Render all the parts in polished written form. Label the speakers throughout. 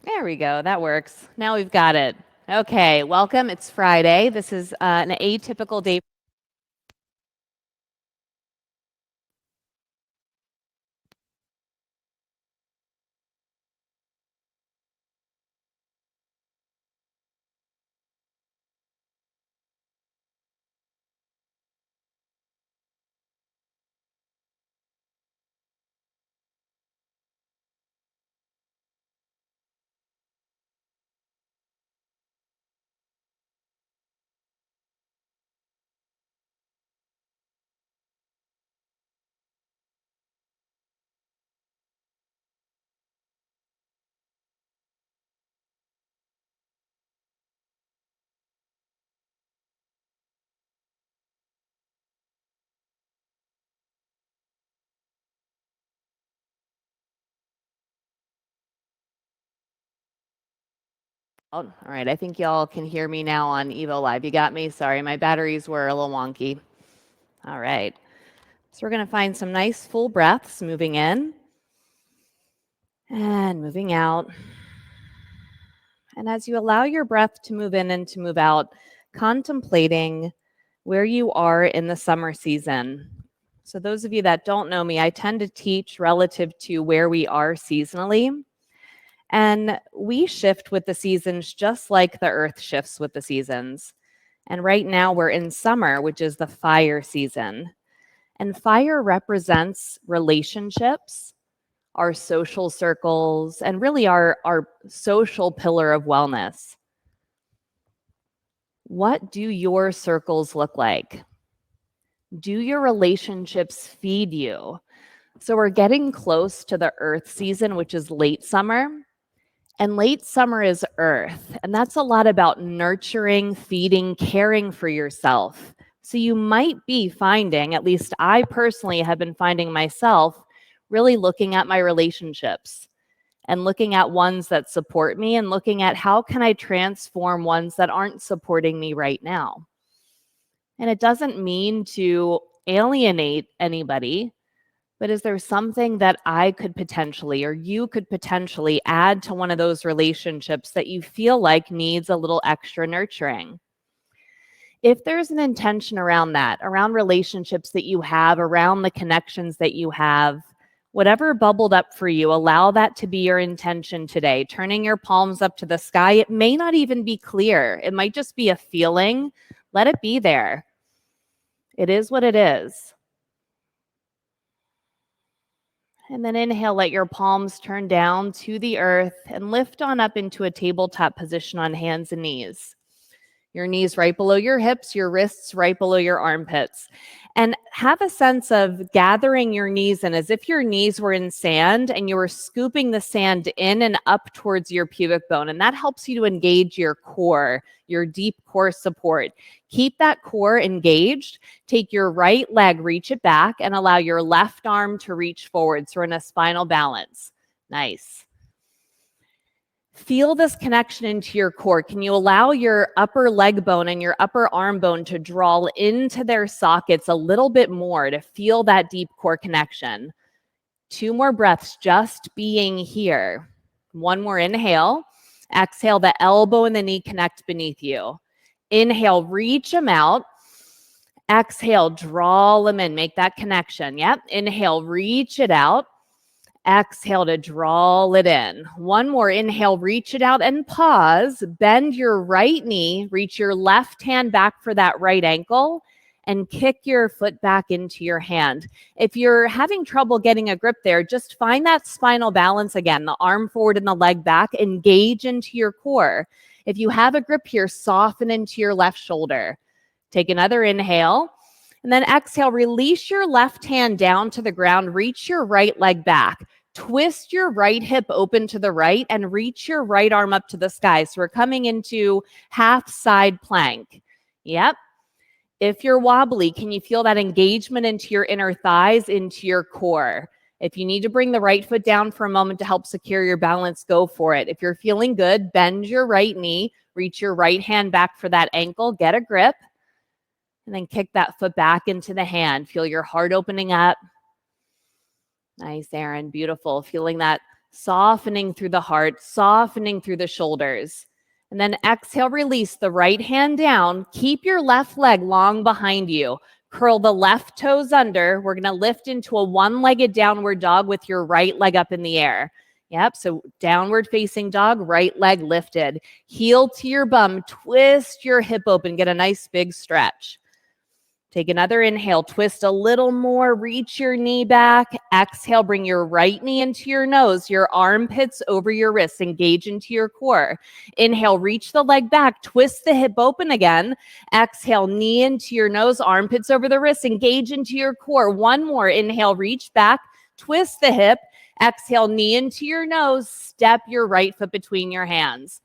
Speaker 1: There we go. That works. Now we've got it. Okay, welcome. It's Friday. This is an atypical day. Oh, all right. I think y'all can hear me now on Evo Live. You got me? Sorry, my batteries were a little wonky. All right. So we're going to find some nice full breaths moving in and moving out. And as you allow your breath to move in and to move out, contemplating where you are in the summer season. So those of you that don't know me, I tend to teach relative to where we are seasonally. And we shift with the seasons just like the earth shifts with the seasons. And right now we're in summer, which is the fire season. And fire represents relationships, our social circles, and really our social pillar of wellness. What do your circles look like? Do your relationships feed you? So we're getting close to the earth season, which is late summer. And late summer is earth. And that's a lot about nurturing, feeding, caring for yourself. So you might be finding, at least I personally have been finding myself, really looking at my relationships and looking at ones that support me and looking at how can I transform ones that aren't supporting me right now. And it doesn't mean to alienate anybody. But is there something that I could potentially, or you could potentially add to one of those relationships that you feel like needs a little extra nurturing? If there's an intention around that, around relationships that you have, around the connections that you have, whatever bubbled up for you, allow that to be your intention today. Turning your palms up to the sky, it may not even be clear. It might just be a feeling. Let it be there. It is what it is. And then inhale, let your palms turn down to the earth and lift on up into a tabletop position on hands and knees. Your knees right below your hips, your wrists right below your armpits. And have a sense of gathering your knees in as if your knees were in sand and you were scooping the sand in and up towards your pubic bone. And that helps you to engage your core, your deep core support. Keep that core engaged. Take your right leg, reach it back, and allow your left arm to reach forward. So we're in a spinal balance. Nice. Feel this connection into your core. Can you allow your upper leg bone and your upper arm bone to draw into their sockets a little bit more to feel that deep core connection? 2 more breaths, just being here. 1 more inhale. Exhale, the elbow and the knee connect beneath you. Inhale, reach them out. Exhale, draw them in. Make that connection. Yep. Inhale, reach it out. Exhale to draw it in. 1 more inhale, reach it out and pause. Bend your right knee, reach your left hand back for that right ankle, and kick your foot back into your hand. If you're having trouble getting a grip there, just find that spinal balance again, the arm forward and the leg back, engage into your core. If you have a grip here, soften into your left shoulder. Take another inhale. And then exhale, release your left hand down to the ground, reach your right leg back. Twist your right hip open to the right and reach your right arm up to the sky. So we're coming into half side plank. Yep. If you're wobbly, can you feel that engagement into your inner thighs, into your core? If you need to bring the right foot down for a moment to help secure your balance, go for it. If you're feeling good, bend your right knee, reach your right hand back for that ankle, get a grip. And then kick that foot back into the hand. Feel your heart opening up. Nice, Aaron. Beautiful. Feeling that softening through the heart, softening through the shoulders. And then exhale, release the right hand down. Keep your left leg long behind you. Curl the left toes under. We're going to lift into a one-legged downward dog with your right leg up in the air. Yep, so downward facing dog, right leg lifted. Heel to your bum, twist your hip open, get a nice big stretch. Take another inhale, twist a little more, reach your knee back. Exhale, bring your right knee into your nose, your armpits over your wrists, engage into your core. Inhale, reach the leg back, twist the hip open again. Exhale, knee into your nose, armpits over the wrists, engage into your core. One more, inhale, reach back, twist the hip. Exhale, knee into your nose, step your right foot between your hands.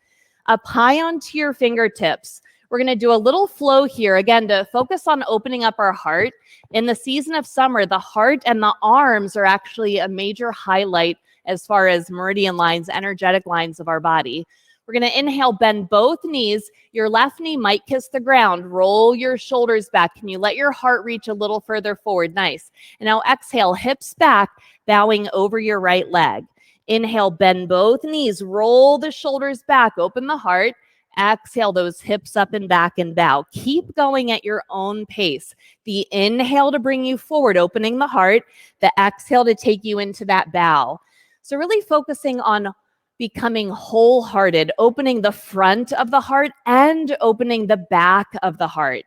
Speaker 1: Up high onto your fingertips. We're going to do a little flow here, again, to focus on opening up our heart. In the season of summer, the heart and the arms are actually a major highlight as far as meridian lines, energetic lines of our body. We're going to inhale, bend both knees. Your left knee might kiss the ground. Roll your shoulders back. Can you let your heart reach a little further forward? Nice. And now exhale, hips back, bowing over your right leg. Inhale, bend both knees. Roll the shoulders back. Open the heart. Exhale those hips up and back and bow. Keep going at your own pace. The inhale to bring you forward, opening the heart. The exhale to take you into that bow. So really focusing on becoming wholehearted, opening the front of the heart and opening the back of the heart.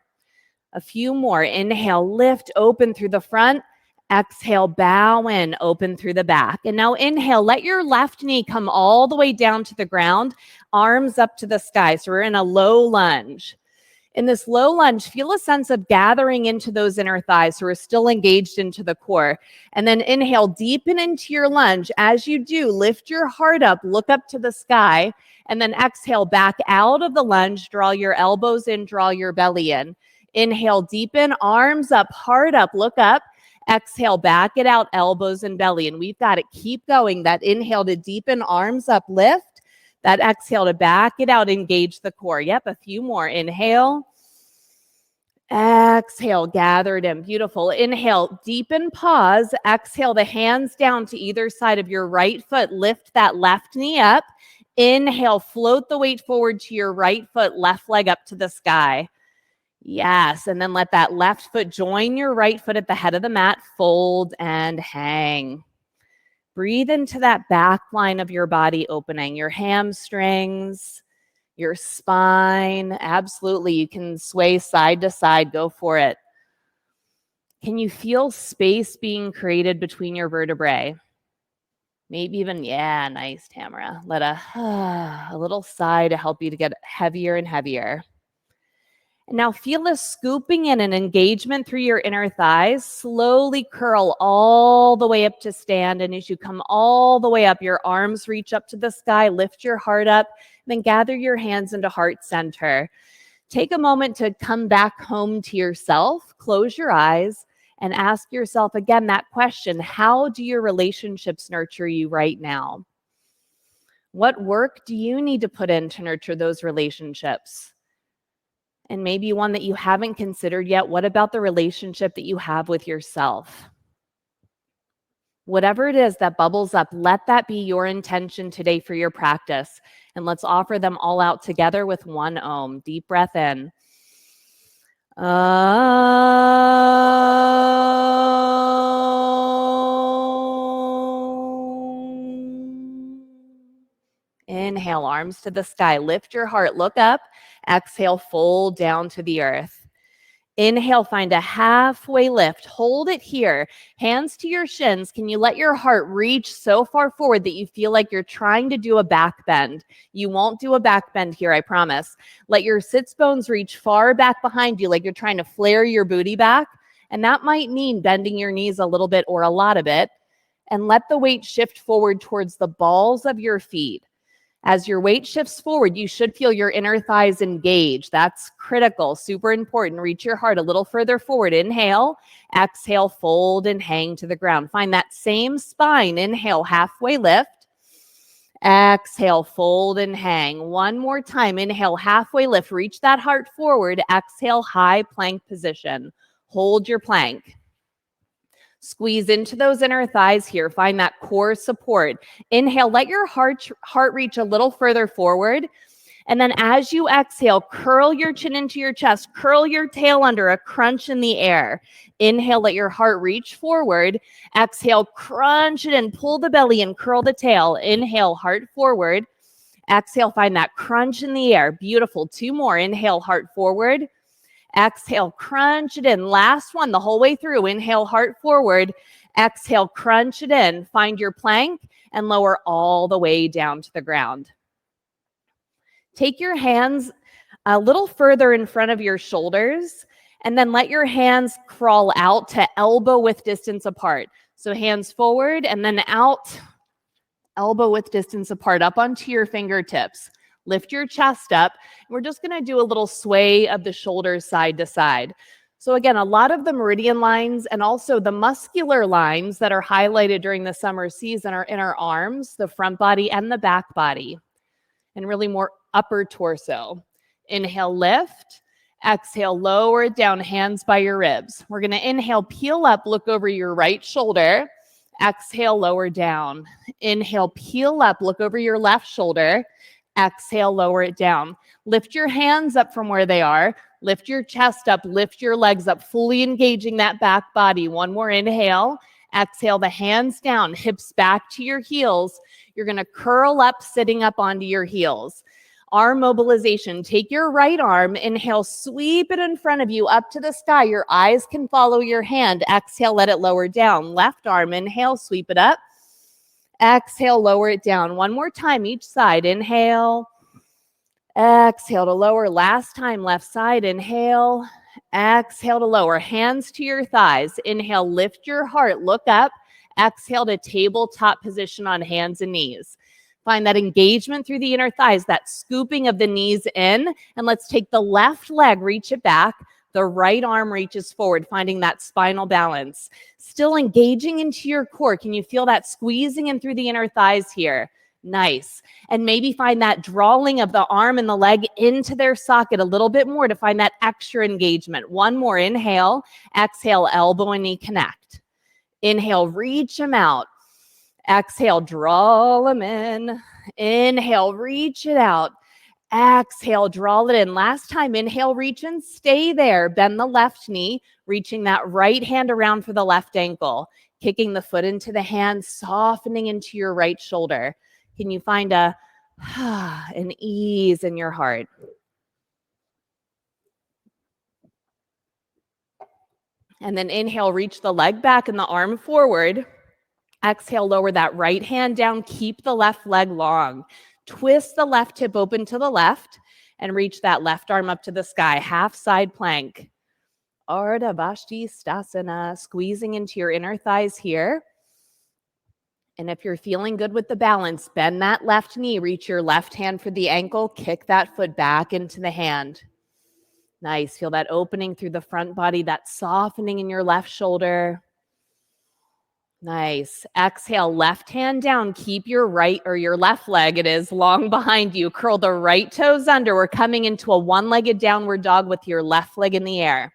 Speaker 1: A few more. Inhale, lift, open through the front. Exhale, bow in, open through the back. And now inhale, let your left knee come all the way down to the ground, arms up to the sky. So we're in a low lunge. In this low lunge, feel a sense of gathering into those inner thighs. So we're still engaged into the core. And then inhale, deepen into your lunge. As you do, lift your heart up, look up to the sky. And then exhale, back out of the lunge, draw your elbows in, draw your belly in. Inhale, deepen, arms up, heart up, look up. Exhale, back it out, elbows and belly. And we've got to keep going. That inhale to deepen, arms up, lift. That exhale to back it out, engage the core. Yep, a few more. Inhale. Exhale, gathered in. Beautiful. Inhale, deepen, pause. Exhale, the hands down to either side of your right foot. Lift that left knee up. Inhale, float the weight forward to your right foot, left leg up to the sky. Yes, and then let that left foot join your right foot at the head of the mat, fold and hang. Breathe into that back line of your body opening, your hamstrings, your spine. Absolutely, you can sway side to side, go for it. Can you feel space being created between your vertebrae? Maybe even, yeah, nice, Tamara. Let a little sigh to help you to get heavier and heavier. And now feel a scooping in and engagement through your inner thighs. Slowly curl all the way up to stand. And as you come all the way up, your arms reach up to the sky, lift your heart up, then gather your hands into heart center. Take a moment to come back home to yourself, close your eyes, and ask yourself again that question: how do your relationships nurture you right now? What work do you need to put in to nurture those relationships? And maybe one that you haven't considered yet, what about the relationship that you have with yourself? Whatever it is that bubbles up, let that be your intention today for your practice. And let's offer them all out together with one Om. Deep breath in. Inhale, arms to the sky. Lift your heart, look up. Exhale, fold down to the earth. Inhale, find a halfway lift. Hold it here. Hands to your shins. Can you let your heart reach so far forward that you feel like you're trying to do a back bend? You won't do a back bend here, I promise. Let your sits bones reach far back behind you like you're trying to flare your booty back. And that might mean bending your knees a little bit or a lot of it. And let the weight shift forward towards the balls of your feet. As your weight shifts forward, you should feel your inner thighs engage. That's critical, super important. Reach your heart a little further forward. Inhale, exhale, fold and hang to the ground. Find that same spine. Inhale, halfway lift. Exhale, fold and hang. One more time. Inhale, halfway lift. Reach that heart forward. Exhale, high plank position. Hold your plank. Squeeze into those inner thighs here. Find that core support. Inhale, let your heart reach a little further forward. And then as you exhale, curl your chin into your chest, curl your tail under, a crunch in the air. Inhale, let your heart reach forward. Exhale, crunch it in, pull the belly and curl the tail. Inhale, heart forward. Exhale, find that crunch in the air. Beautiful. 2 more. Inhale, heart forward. Exhale, crunch it in. Last one, the whole way through. Inhale, heart forward. Exhale, crunch it in. Find your plank and lower all the way down to the ground. Take your hands a little further in front of your shoulders, and then let your hands crawl out to elbow width distance apart. So hands forward and then out, elbow width distance apart, up onto your fingertips. Lift your chest up. We're just going to do a little sway of the shoulders side to side. So again, a lot of the meridian lines and also the muscular lines that are highlighted during the summer season are in our arms, the front body and the back body, and really more upper torso. Inhale, lift. Exhale, lower it down, hands by your ribs. We're going to inhale, peel up, look over your right shoulder. Exhale, lower down. Inhale, peel up, look over your left shoulder. Exhale, lower it down. Lift your hands up from where they are. Lift your chest up, lift your legs up, fully engaging that back body. One more inhale. Exhale, the hands down, hips back to your heels. You're going to curl up, sitting up onto your heels. Arm mobilization. Take your right arm, inhale, sweep it in front of you up to the sky. Your eyes can follow your hand. Exhale, let it lower down. Left arm, inhale, sweep it up. Exhale, lower it down. One more time each side. Inhale. Exhale to lower. Last time, left side. Inhale. Exhale to lower. Hands to your thighs. Inhale, lift your heart. Look up. Exhale to tabletop position on hands and knees. Find that engagement through the inner thighs, that scooping of the knees in. And let's take the left leg, reach it back. The right arm reaches forward, finding that spinal balance. Still engaging into your core. Can you feel that squeezing in through the inner thighs here? Nice. And maybe find that drawing of the arm and the leg into their socket a little bit more to find that extra engagement. One more. Inhale. Exhale, elbow and knee connect. Inhale, reach them out. Exhale, draw them in. Inhale, reach it out. Exhale, draw it in. Last time, inhale, reach and stay there. Bend the left knee, reaching that right hand around for the left ankle. Kicking the foot into the hand, softening into your right shoulder. Can you find an ease in your heart? And then inhale, reach the leg back and the arm forward. Exhale, lower that right hand down. Keep the left leg long. Twist the left hip open to the left and reach that left arm up to the sky. Half side plank. Ardha Bashtistasana. Squeezing into your inner thighs here. And if you're feeling good with the balance, bend that left knee. Reach your left hand for the ankle. Kick that foot back into the hand. Nice. Feel that opening through the front body, that softening in your left shoulder. Nice. Exhale, left hand down. Keep your right or your left leg, it is, long behind you. Curl the right toes under. We're coming into a one-legged downward dog with your left leg in the air.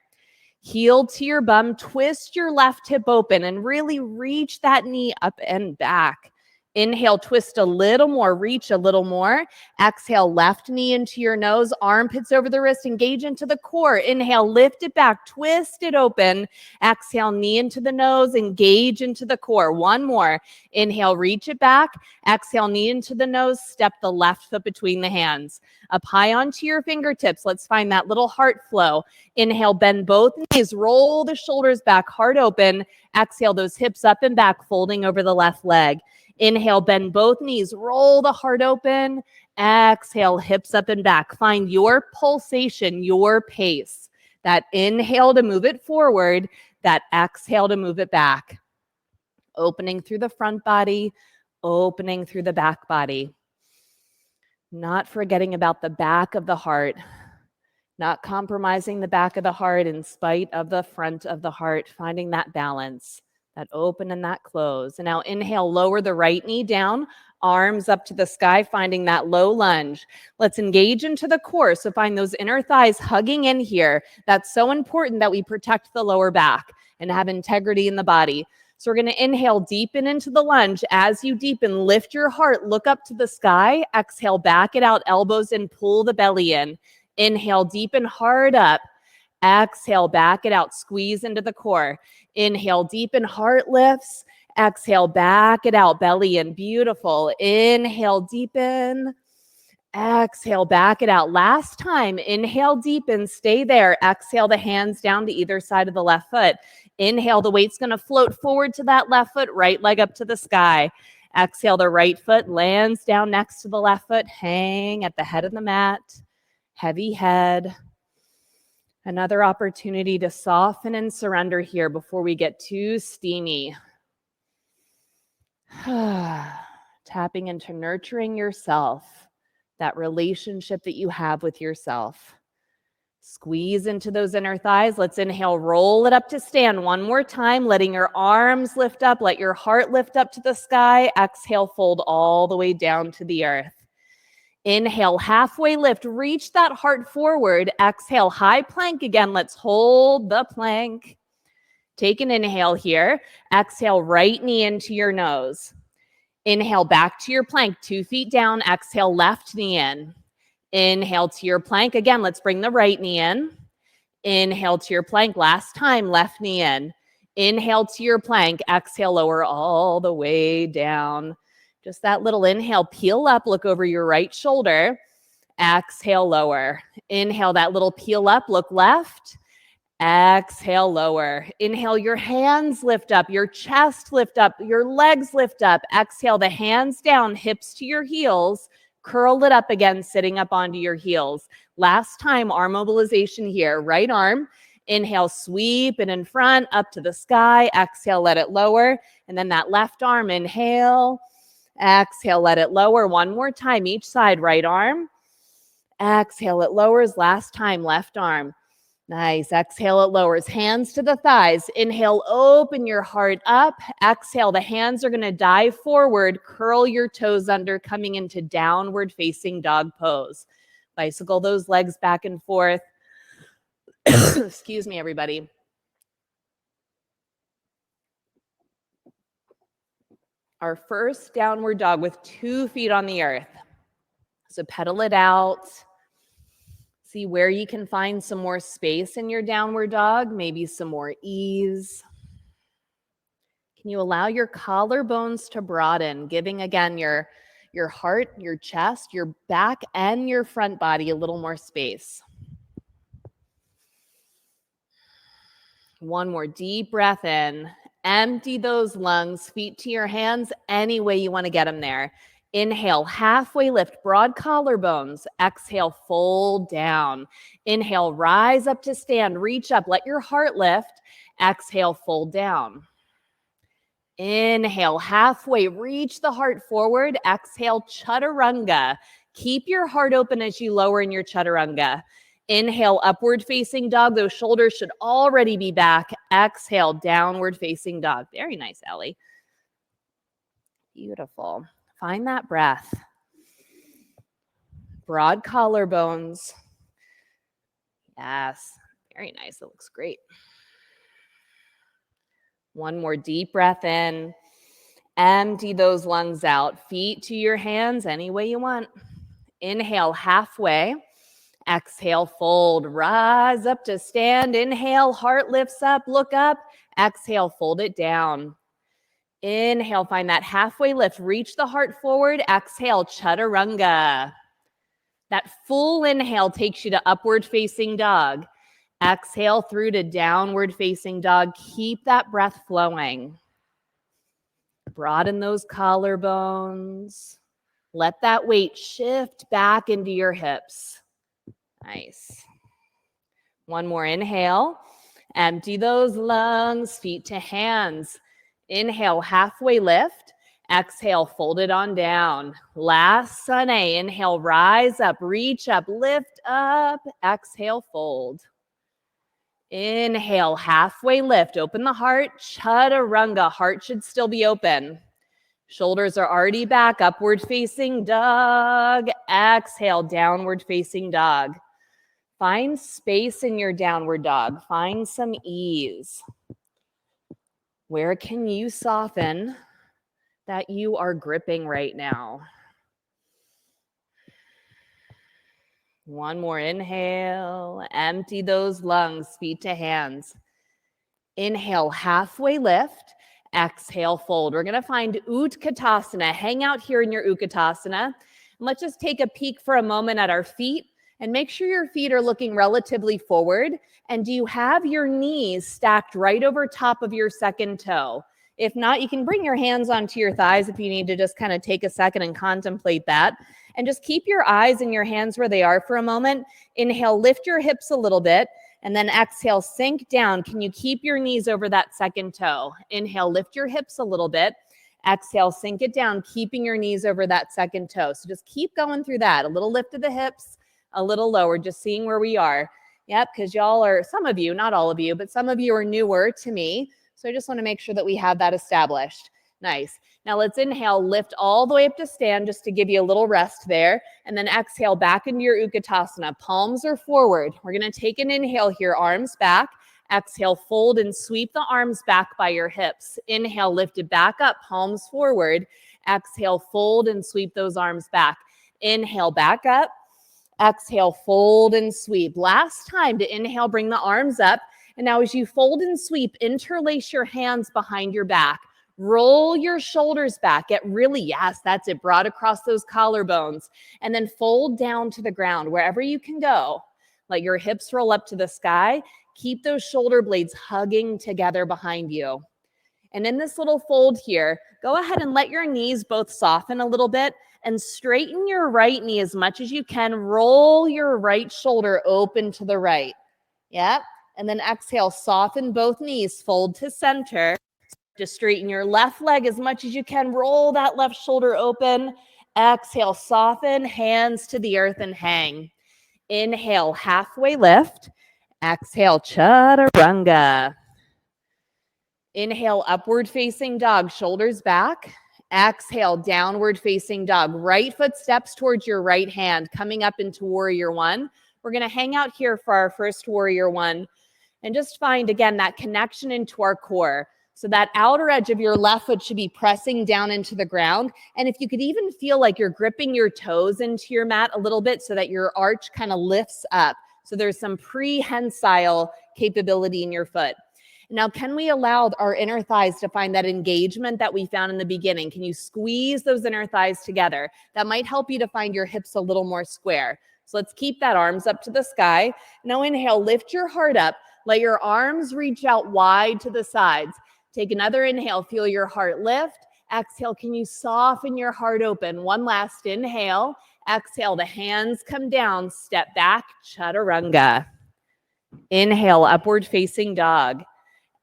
Speaker 1: Heel to your bum. Twist your left hip open and really reach that knee up and back. Inhale, twist a little more, reach a little more. Exhale, left knee into your nose, armpits over the wrist, engage into the core. Inhale, lift it back, twist it open. Exhale, knee into the nose, engage into the core. One more. Inhale, reach it back. Exhale, knee into the nose, step the left foot between the hands. Up high onto your fingertips. Let's find that little heart flow. Inhale, bend both knees, roll the shoulders back, heart open. Exhale, those hips up and back, folding over the left leg. Inhale, bend both knees, roll the heart open. Exhale, hips up and back. Find your pulsation, your pace. That inhale to move it forward, that exhale to move it back. Opening through the front body, opening through the back body. Not forgetting about the back of the heart. Not compromising the back of the heart in spite of the front of the heart. Finding that balance. That open and that close. And now inhale, lower the right knee down, arms up to the sky, finding that low lunge. Let's engage into the core. So find those inner thighs hugging in here. That's so important that we protect the lower back. and have integrity in the body. So we're going to inhale, deepen into the lunge. As you deepen, lift your heart, look up to the sky. Exhale, back it out, elbows in, pull the belly in. Inhale, deepen, hard up. Exhale, back it out, squeeze into the core. Inhale, deepen, heart lifts. Exhale, back it out, belly in, beautiful. Inhale, deepen. Exhale, back it out. Last time, inhale, deepen, stay there. Exhale, the hands down to either side of the left foot. Inhale, the weight's going to float forward to that left foot, right leg up to the sky. Exhale, the right foot lands down next to the left foot. Hang at the head of the mat. Heavy head. Another opportunity to soften and surrender here before we get too steamy. Tapping into nurturing yourself, that relationship that you have with yourself. Squeeze into those inner thighs. Let's inhale, roll it up to stand one more time, letting your arms lift up, let your heart lift up to the sky. Exhale, fold all the way down to the earth. Inhale, halfway lift, reach that heart forward. Exhale, high plank again. Let's hold the plank. Take an inhale here. Exhale, right knee into your nose. Inhale, back to your plank, 2 feet down. Exhale, left knee in. Inhale to your plank. Again, let's bring the right knee in. Inhale to your plank. Last time, left knee in. Inhale to your plank. Exhale, lower all the way down. Just that little inhale. Peel up, look over your right shoulder. Exhale, lower. Inhale, that little peel up, look left. Exhale, lower. Inhale, your hands lift up, your chest lift up, your legs lift up. Exhale, the hands down, hips to your heels. Curl it up again, sitting up onto your heels. Last time, arm mobilization here. Right arm. Inhale, sweep it in front, up to the sky. Exhale, let it lower. And then that left arm, inhale. Exhale, let it lower. One more time, each side. Right arm. Exhale, it lowers. Last time, left arm. Nice. Exhale, it lowers. Hands to the thighs. Inhale, open your heart up. Exhale, the hands are going to dive forward. Curl your toes under, coming into downward facing dog pose. Bicycle those legs back and forth. Excuse me, everybody. Our first downward dog with 2 feet on the earth. So pedal it out. See where you can find some more space in your downward dog, maybe some more ease. Can you allow your collarbones to broaden, giving again your heart, your chest, your back, and your front body a little more space? One more deep breath in. Empty those lungs, feet to your hands, any way you want to get them there. Inhale, halfway lift, broad collarbones. Exhale, fold down. Inhale, rise up to stand, reach up, let your heart lift. Exhale, fold down. Inhale, halfway, reach the heart forward. Exhale, chaturanga. Keep your heart open as you lower in your chaturanga. Inhale, upward facing dog. Those shoulders should already be back. Exhale, downward facing dog. Very nice, Ellie. Beautiful. Find that breath. Broad collarbones. Yes, very nice. It looks great. One more deep breath in. Empty those lungs out. Feet to your hands any way you want. Inhale, halfway. Exhale, fold. Rise up to stand. Inhale, heart lifts up. Look up. Exhale, fold it down. Inhale, find that halfway lift. Reach the heart forward. Exhale, chaturanga. That full inhale takes you to upward facing dog. Exhale through to downward facing dog. Keep that breath flowing. Broaden those collarbones. Let that weight shift back into your hips. Nice. One more inhale. Empty those lungs, feet to hands. Inhale, halfway lift. Exhale, fold it on down. Last Sunny. Inhale, rise up, reach up, lift up. Exhale, fold. Inhale, halfway lift. Open the heart. Chaturanga. Heart should still be open. Shoulders are already back. Upward facing dog. Exhale, downward facing dog. Find space in your downward dog. Find some ease. Where can you soften that you are gripping right now? One more inhale. Empty those lungs, feet to hands. Inhale, halfway lift. Exhale, fold. We're going to find Utkatasana. Hang out here in your Utkatasana. And let's just take a peek for a moment at our feet and make sure your feet are looking relatively forward. And do you have your knees stacked right over top of your second toe? If not, you can bring your hands onto your thighs if you need to just kind of take a second and contemplate that. And just keep your eyes and your hands where they are for a moment. Inhale, lift your hips a little bit. And then exhale, sink down. Can you keep your knees over that second toe? Inhale, lift your hips a little bit. Exhale, sink it down, keeping your knees over that second toe. So just keep going through that. A little lift of the hips, a little lower, just seeing where we are. Yep, because y'all are, some of you, not all of you, but some of you are newer to me. So I just want to make sure that we have that established. Nice. Now let's inhale, lift all the way up to stand just to give you a little rest there. And then exhale back into your Utkatasana. Palms are forward. We're going to take an inhale here, arms back. Exhale, fold and sweep the arms back by your hips. Inhale, lift it back up, palms forward. Exhale, fold and sweep those arms back. Inhale, back up. Exhale, fold and sweep. Last time to inhale, bring the arms up. And now as you fold and sweep, interlace your hands behind your back. Roll your shoulders back. Get really, yes, that's it, broad across those collarbones. And then fold down to the ground wherever you can go. Let your hips roll up to the sky. Keep those shoulder blades hugging together behind you. And in this little fold here, go ahead and let your knees both soften a little bit and straighten your right knee as much as you can. Roll your right shoulder open to the right. Yep. And then exhale, soften both knees, fold to center. Just straighten your left leg as much as you can. Roll that left shoulder open. Exhale, soften, hands to the earth and hang. Inhale, halfway lift. Exhale, chaturanga. Inhale, upward facing dog, shoulders back. Exhale, downward facing dog. Right foot steps towards your right hand, coming up into warrior one. We're going to hang out here for our first warrior one and just find, again, that connection into our core. So that outer edge of your left foot should be pressing down into the ground. And if you could even feel like you're gripping your toes into your mat a little bit so that your arch kind of lifts up. So there's some prehensile capability in your foot. Now, can we allow our inner thighs to find that engagement that we found in the beginning? Can you squeeze those inner thighs together? That might help you to find your hips a little more square. So let's keep that arms up to the sky. Now inhale, lift your heart up. Let your arms reach out wide to the sides. Take another inhale, feel your heart lift. Exhale, can you soften your heart open? One last inhale. Exhale, the hands come down, step back, chaturanga. Inhale, upward facing dog.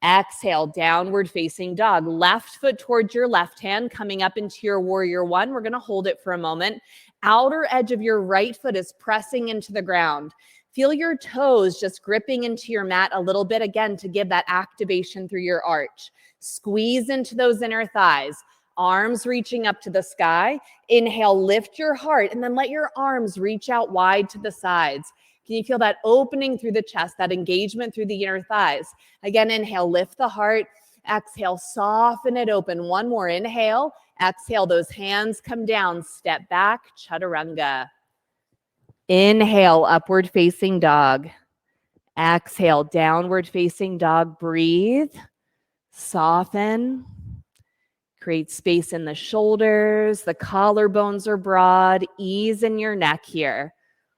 Speaker 1: Exhale, downward facing dog. Left foot towards your left hand, coming up into your warrior one. We're going to hold it for a moment. Outer edge of your right foot is pressing into the ground. Feel your toes just gripping into your mat a little bit, again, to give that activation through your arch. Squeeze into those inner thighs. Arms reaching up to the sky. Inhale, lift your heart, and then let your arms reach out wide to the sides. Can you feel that opening through the chest, that engagement through the inner thighs? Again, inhale, lift the heart. Exhale, soften it open. One more inhale. Exhale, those hands come down. Step back, chaturanga. Inhale, upward facing dog. Exhale, downward facing dog. Breathe. Soften. Create space in the shoulders. The collarbones are broad. Ease in your neck here.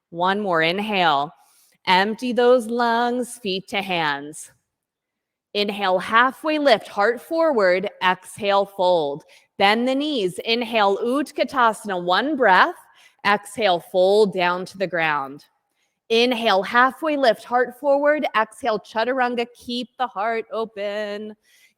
Speaker 1: One more inhale. Empty those lungs, feet to hands. Inhale, halfway lift, heart forward. Exhale, fold. Bend the knees. Inhale, Utkatasana, one breath. Exhale, fold down to the ground. Inhale, halfway lift, heart forward. Exhale, chaturanga, keep the heart open.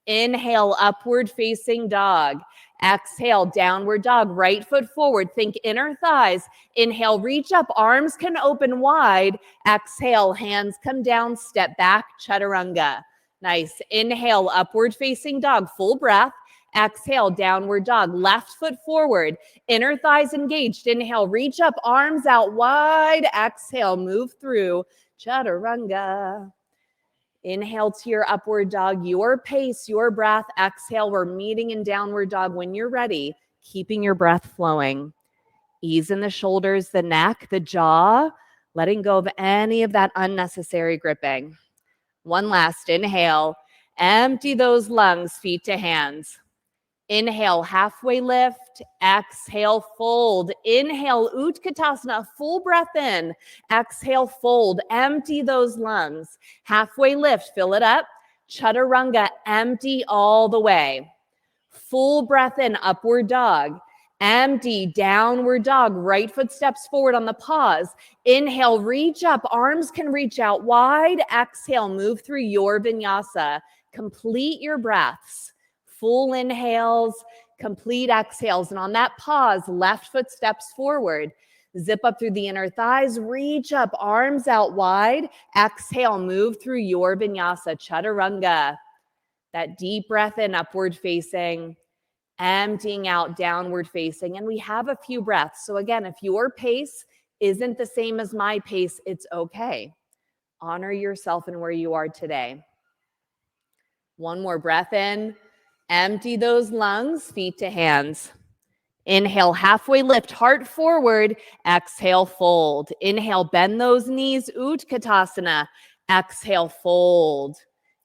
Speaker 1: Inhale, upward facing dog. Exhale, downward dog, right foot forward. Think inner thighs. Inhale, reach up, arms can open wide. Exhale, hands come down, step back, chaturanga. Nice. Inhale, upward facing dog, full breath. Exhale, downward dog, left foot forward. Inner thighs engaged. Inhale, reach up, arms out wide. Exhale, move through, chaturanga. Inhale to your upward dog, your pace, your breath. Exhale, we're meeting in downward dog when you're ready, keeping your breath flowing. Ease in the shoulders, the neck, the jaw, letting go of any of that unnecessary gripping. One last inhale. Empty those lungs, feet to hands. Inhale, halfway lift. Exhale, fold. Inhale, Utkatasana, full breath in. Exhale, fold. Empty those lungs. Halfway lift, fill it up. Chaturanga, empty all the way. Full breath in, upward dog. Empty, downward dog. Right foot steps forward on the pause. Inhale, reach up. Arms can reach out wide. Exhale, move through your vinyasa. Complete your breaths. Full inhales, complete exhales. And on that pause, left foot steps forward. Zip up through the inner thighs, reach up, arms out wide. Exhale, move through your vinyasa, chaturanga. That deep breath in, upward facing. Emptying out, downward facing. And we have a few breaths. So again, if your pace isn't the same as my pace, it's okay. Honor yourself and where you are today. One more breath in. Empty those lungs, feet to hands. Inhale, halfway lift, heart forward. Exhale, fold. Inhale, bend those knees, Utkatasana. Exhale, fold.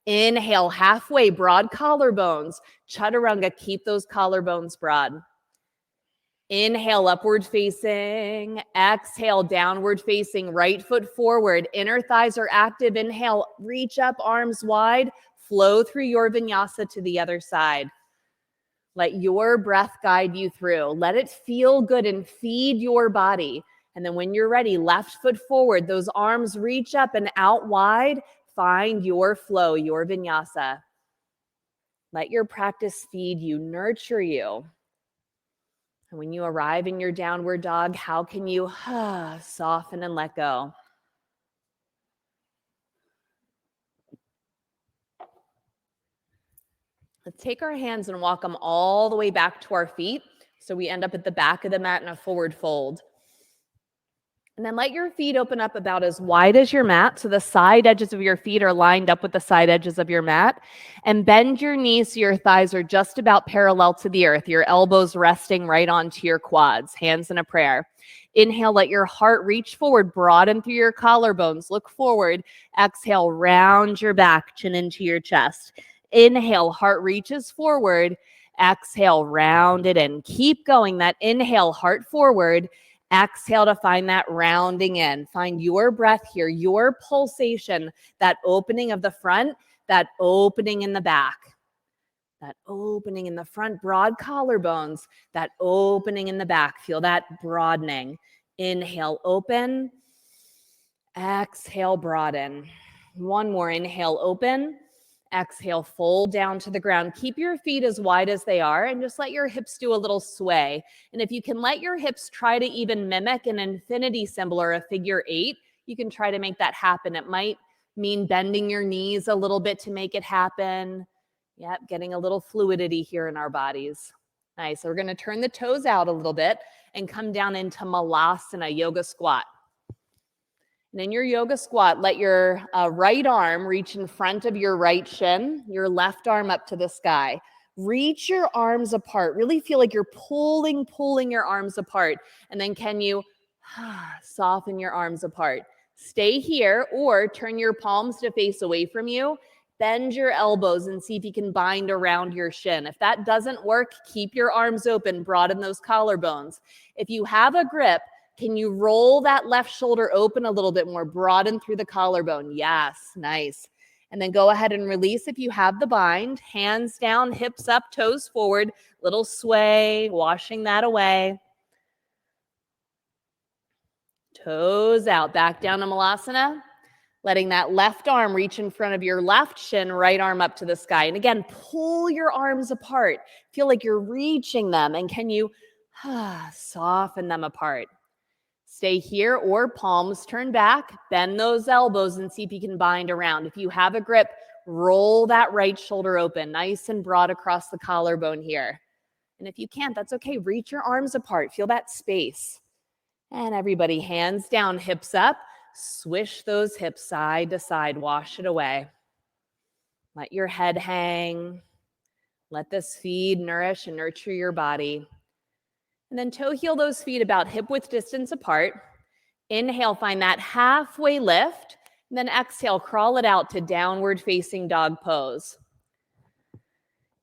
Speaker 1: Inhale, halfway, broad collarbones. Chaturanga, keep those collarbones broad. Inhale, upward facing. Exhale, downward facing. Right foot forward. Inner thighs are active. Inhale, reach up, arms wide. Flow through your vinyasa to the other side. Let your breath guide you through. Let it feel good and feed your body. And then when you're ready, left foot forward, those arms reach up and out wide. Find your flow, your vinyasa. Let your practice feed you, nurture you. And when you arrive in your downward dog, how can you soften and let go? Let's take our hands and walk them all the way back to our feet. So we end up at the back of the mat in a forward fold. And then let your feet open up about as wide as your mat. So the side edges of your feet are lined up with the side edges of your mat. And bend your knees so your thighs are just about parallel to the earth. Your elbows resting right onto your quads. Hands in a prayer. Inhale, let your heart reach forward, broaden through your collarbones. Look forward. Exhale, round your back, chin into your chest. Inhale, heart reaches forward. Exhale, round it in. Keep going. That inhale, heart forward. Exhale to find that rounding in. Find your breath here, your pulsation, that opening of the front, that opening in the back. That opening in the front, broad collarbones, that opening in the back. Feel that broadening. Inhale, open. Exhale, broaden. One more. Inhale, open. Exhale, fold down to the ground. Keep your feet as wide as they are and just let your hips do a little sway. And if you can let your hips try to even mimic an infinity symbol or a figure 8, you can try to make that happen. It might mean bending your knees a little bit to make it happen. Yep, getting a little fluidity here in our bodies. Nice. So we're going to turn the toes out a little bit and come down into Malasana, yoga squat. And in your yoga squat, let your right arm reach in front of your right shin, your left arm up to the sky. Reach your arms apart. Really feel like you're pulling your arms apart. And then can you soften your arms apart? Stay here or turn your palms to face away from you. Bend your elbows and see if you can bind around your shin. If that doesn't work, keep your arms open, broaden those collarbones. If you have a grip, can you roll that left shoulder open a little bit more, broaden through the collarbone? Yes, nice. And then go ahead and release if you have the bind. Hands down, hips up, toes forward, little sway, washing that away. Toes out, back down to Malasana. Letting that left arm reach in front of your left shin, right arm up to the sky. And again, pull your arms apart. Feel like you're reaching them. And can you soften them apart? Stay here or palms turn back, bend those elbows and see if you can bind around. If you have a grip, roll that right shoulder open, nice and broad across the collarbone here. And if you can't, that's okay. Reach your arms apart, feel that space. And everybody, hands down, hips up. Swish those hips side to side, wash it away. Let your head hang. Let this feed, nourish, and nurture your body. And then toe heel those feet about hip width distance apart. Inhale, find that halfway lift. And then exhale, crawl it out to downward facing dog pose.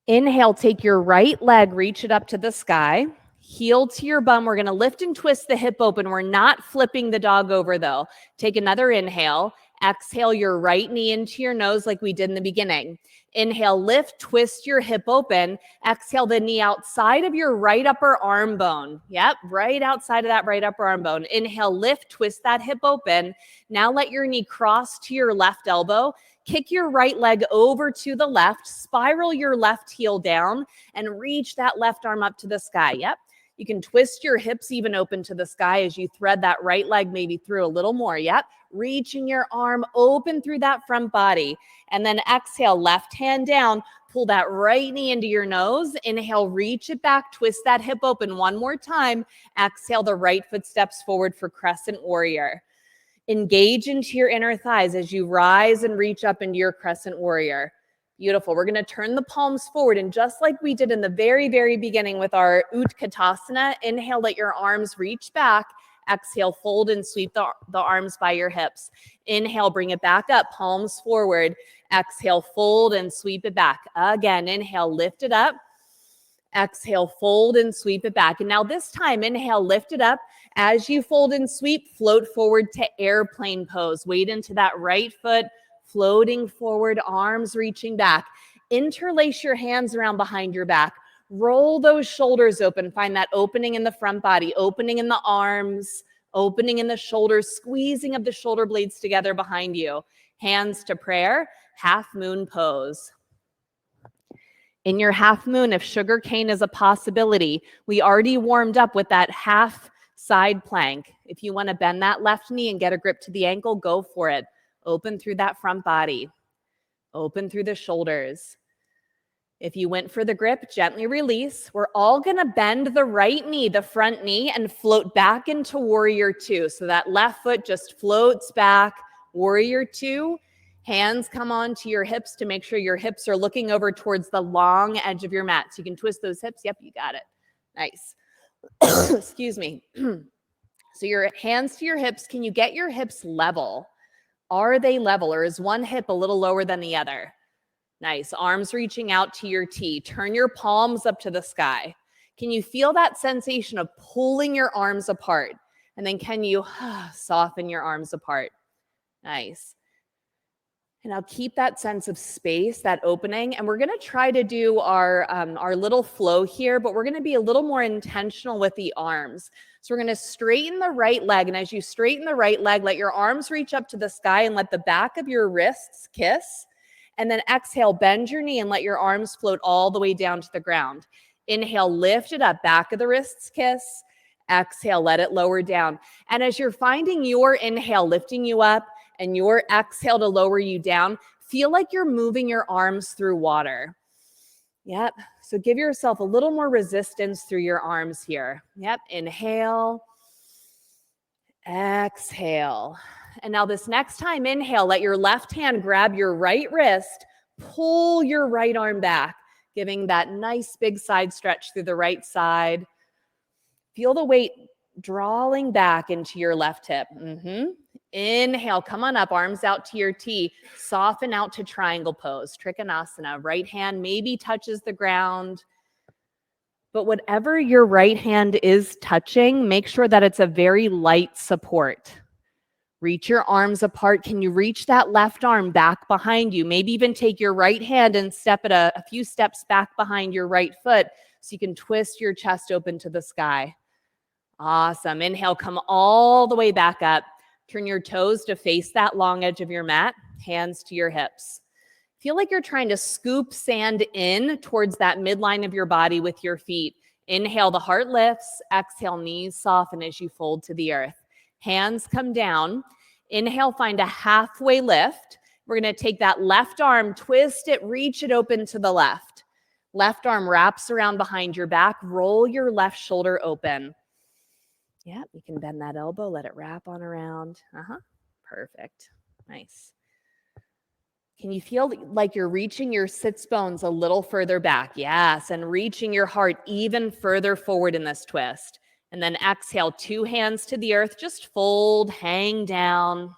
Speaker 1: Inhale, take your right leg, reach it up to the sky. Heel to your bum. We're going to lift and twist the hip open. We're not flipping the dog over though. Take another inhale. Exhale your right knee into your nose like we did in the beginning. Inhale, lift, twist your hip open. Exhale the knee outside of your right upper arm bone. Yep, right outside of that right upper arm bone. Inhale, lift, twist that hip open. Now let your knee cross to your left elbow. Kick your right leg over to the left. Spiral your left heel down and reach that left arm up to the sky. Yep. You can twist your hips even open to the sky as you thread that right leg maybe through a little more. Yep. Reaching your arm open through that front body. And then exhale, left hand down. Pull that right knee into your nose. Inhale, reach it back. Twist that hip open one more time. Exhale, the right foot steps forward for crescent warrior. Engage into your inner thighs as you rise and reach up into your crescent warrior. Beautiful. We're going to turn the palms forward. And just like we did in the very, very beginning with our Utkatasana, inhale, let your arms reach back. Exhale, fold and sweep the arms by your hips. Inhale, bring it back up, palms forward. Exhale, fold and sweep it back. Again, inhale, lift it up. Exhale, fold and sweep it back. And now this time, inhale, lift it up. As you fold and sweep, float forward to airplane pose. Weight into that right foot, floating forward, arms reaching back. Interlace your hands around behind your back. Roll those shoulders open. Find that opening in the front body, opening in the arms, opening in the shoulders, squeezing of the shoulder blades together behind you. Hands to prayer, half moon pose. In your half moon, if sugar cane is a possibility, we already warmed up with that half side plank. If you want to bend that left knee and get a grip to the ankle, go for it. Open through that front body. Open through the shoulders. If you went for the grip, gently release. We're all going to bend the right knee, the front knee, and float back into warrior two. So that left foot just floats back. Warrior two. Hands come onto your hips to make sure your hips are looking over towards the long edge of your mat. So you can twist those hips. Yep, you got it. Nice. Excuse me. So your hands to your hips. Can you get your hips level? Are they level, or is one hip a little lower than the other? Nice. Arms reaching out to your T. Turn your palms up to the sky. Can you feel that sensation of pulling your arms apart? And then can you soften your arms apart? Nice. And I'll keep that sense of space, that opening. And we're going to try to do our little flow here, but we're going to be a little more intentional with the arms. So we're going to straighten the right leg. And as you straighten the right leg, let your arms reach up to the sky and let the back of your wrists kiss. And then exhale, bend your knee and let your arms float all the way down to the ground. Inhale, lift it up, back of the wrists kiss. Exhale, let it lower down. And as you're finding your inhale lifting you up and your exhale to lower you down, feel like you're moving your arms through water. Yep. So give yourself a little more resistance through your arms here. Yep. Inhale. Exhale. And now this next time, inhale, let your left hand grab your right wrist, pull your right arm back, giving that nice big side stretch through the right side. Feel the weight drawing back into your left hip. Inhale, come on up, arms out to your T. Soften out to triangle pose, Trikonasana. Right hand maybe touches the ground. But whatever your right hand is touching, make sure that it's a very light support. Reach your arms apart. Can you reach that left arm back behind you? Maybe even take your right hand and step it a few steps back behind your right foot so you can twist your chest open to the sky. Awesome. Inhale, come all the way back up. Turn your toes to face that long edge of your mat, hands to your hips. Feel like you're trying to scoop sand in towards that midline of your body with your feet. Inhale, the heart lifts. Exhale, knees soften as you fold to the earth. Hands come down. Inhale, find a halfway lift. We're going to take that left arm, twist it, reach it open to the left. Left arm wraps around behind your back. Roll your left shoulder open. Yep, you can bend that elbow, let it wrap on around. Perfect. Nice. Can you feel like you're reaching your sits bones a little further back? Yes, and reaching your heart even further forward in this twist. And then exhale, 2 hands to the earth, just fold, hang down.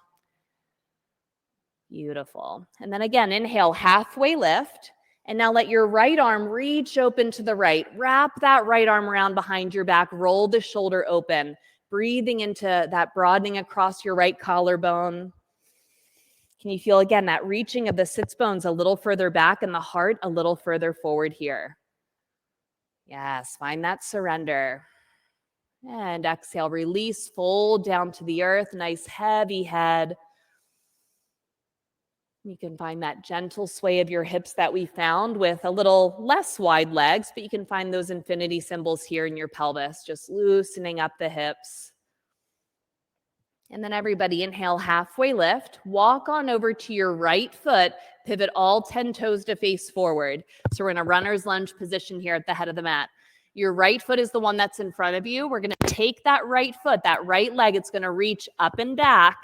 Speaker 1: Beautiful. And then again, inhale, halfway lift. And now let your right arm reach open to the right. Wrap that right arm around behind your back. Roll the shoulder open. Breathing into that broadening across your right collarbone. Can you feel, again, that reaching of the sits bones a little further back and the heart a little further forward here? Yes, find that surrender. And exhale, release, fold down to the earth. Nice heavy head. You can find that gentle sway of your hips that we found with a little less wide legs, but you can find those infinity symbols here in your pelvis, just loosening up the hips. And then everybody inhale, halfway lift, walk on over to your right foot, pivot all 10 toes to face forward. So we're in a runner's lunge position here at the head of the mat. Your right foot is the one that's in front of you. We're going to take that right foot, that right leg, it's going to reach up and back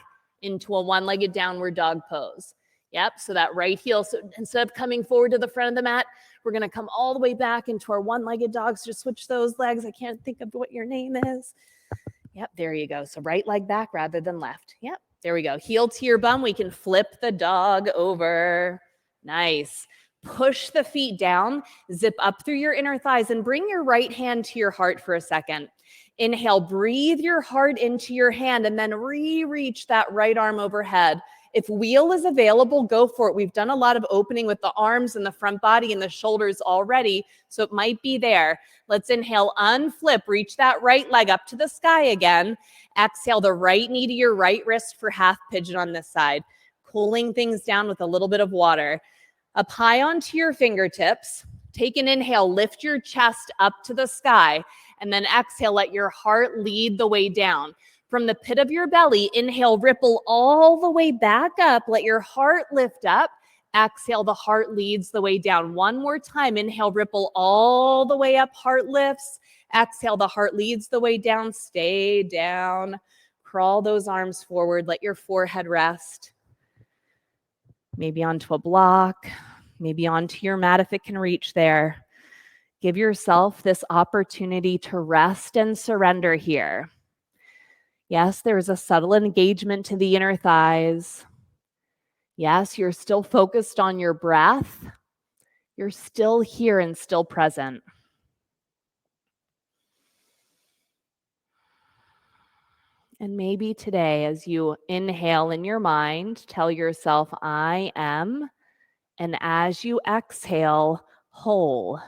Speaker 1: into a one-legged downward dog pose. Yep, so that right heel, so instead of coming forward to the front of the mat, we're going to come all the way back into our one-legged dog. So just switch those legs. I can't think of what your name is. Yep, there you go. So right leg back rather than left. Yep, there we go. Heel to your bum. We can flip the dog over. Nice. Push the feet down, zip up through your inner thighs, and bring your right hand to your heart for a second. Inhale, breathe your heart into your hand, and then reach that right arm overhead. If wheel is available, go for it. We've done a lot of opening with the arms and the front body and the shoulders already, so it might be there. Let's inhale, unflip, reach that right leg up to the sky again. Exhale the right knee to your right wrist for half pigeon on this side. Cooling things down with a little bit of water. Up high onto your fingertips. Take an inhale, lift your chest up to the sky, and then exhale, let your heart lead the way down. From the pit of your belly, inhale, ripple all the way back up. Let your heart lift up. Exhale, the heart leads the way down. One more time. Inhale, ripple all the way up. Heart lifts. Exhale, the heart leads the way down. Stay down. Crawl those arms forward. Let your forehead rest. Maybe onto a block. Maybe onto your mat if it can reach there. Give yourself this opportunity to rest and surrender here. Yes, there is a subtle engagement to the inner thighs. Yes, you're still focused on your breath. You're still here and still present. And maybe today, as you inhale in your mind, tell yourself, I am. And as you exhale, whole.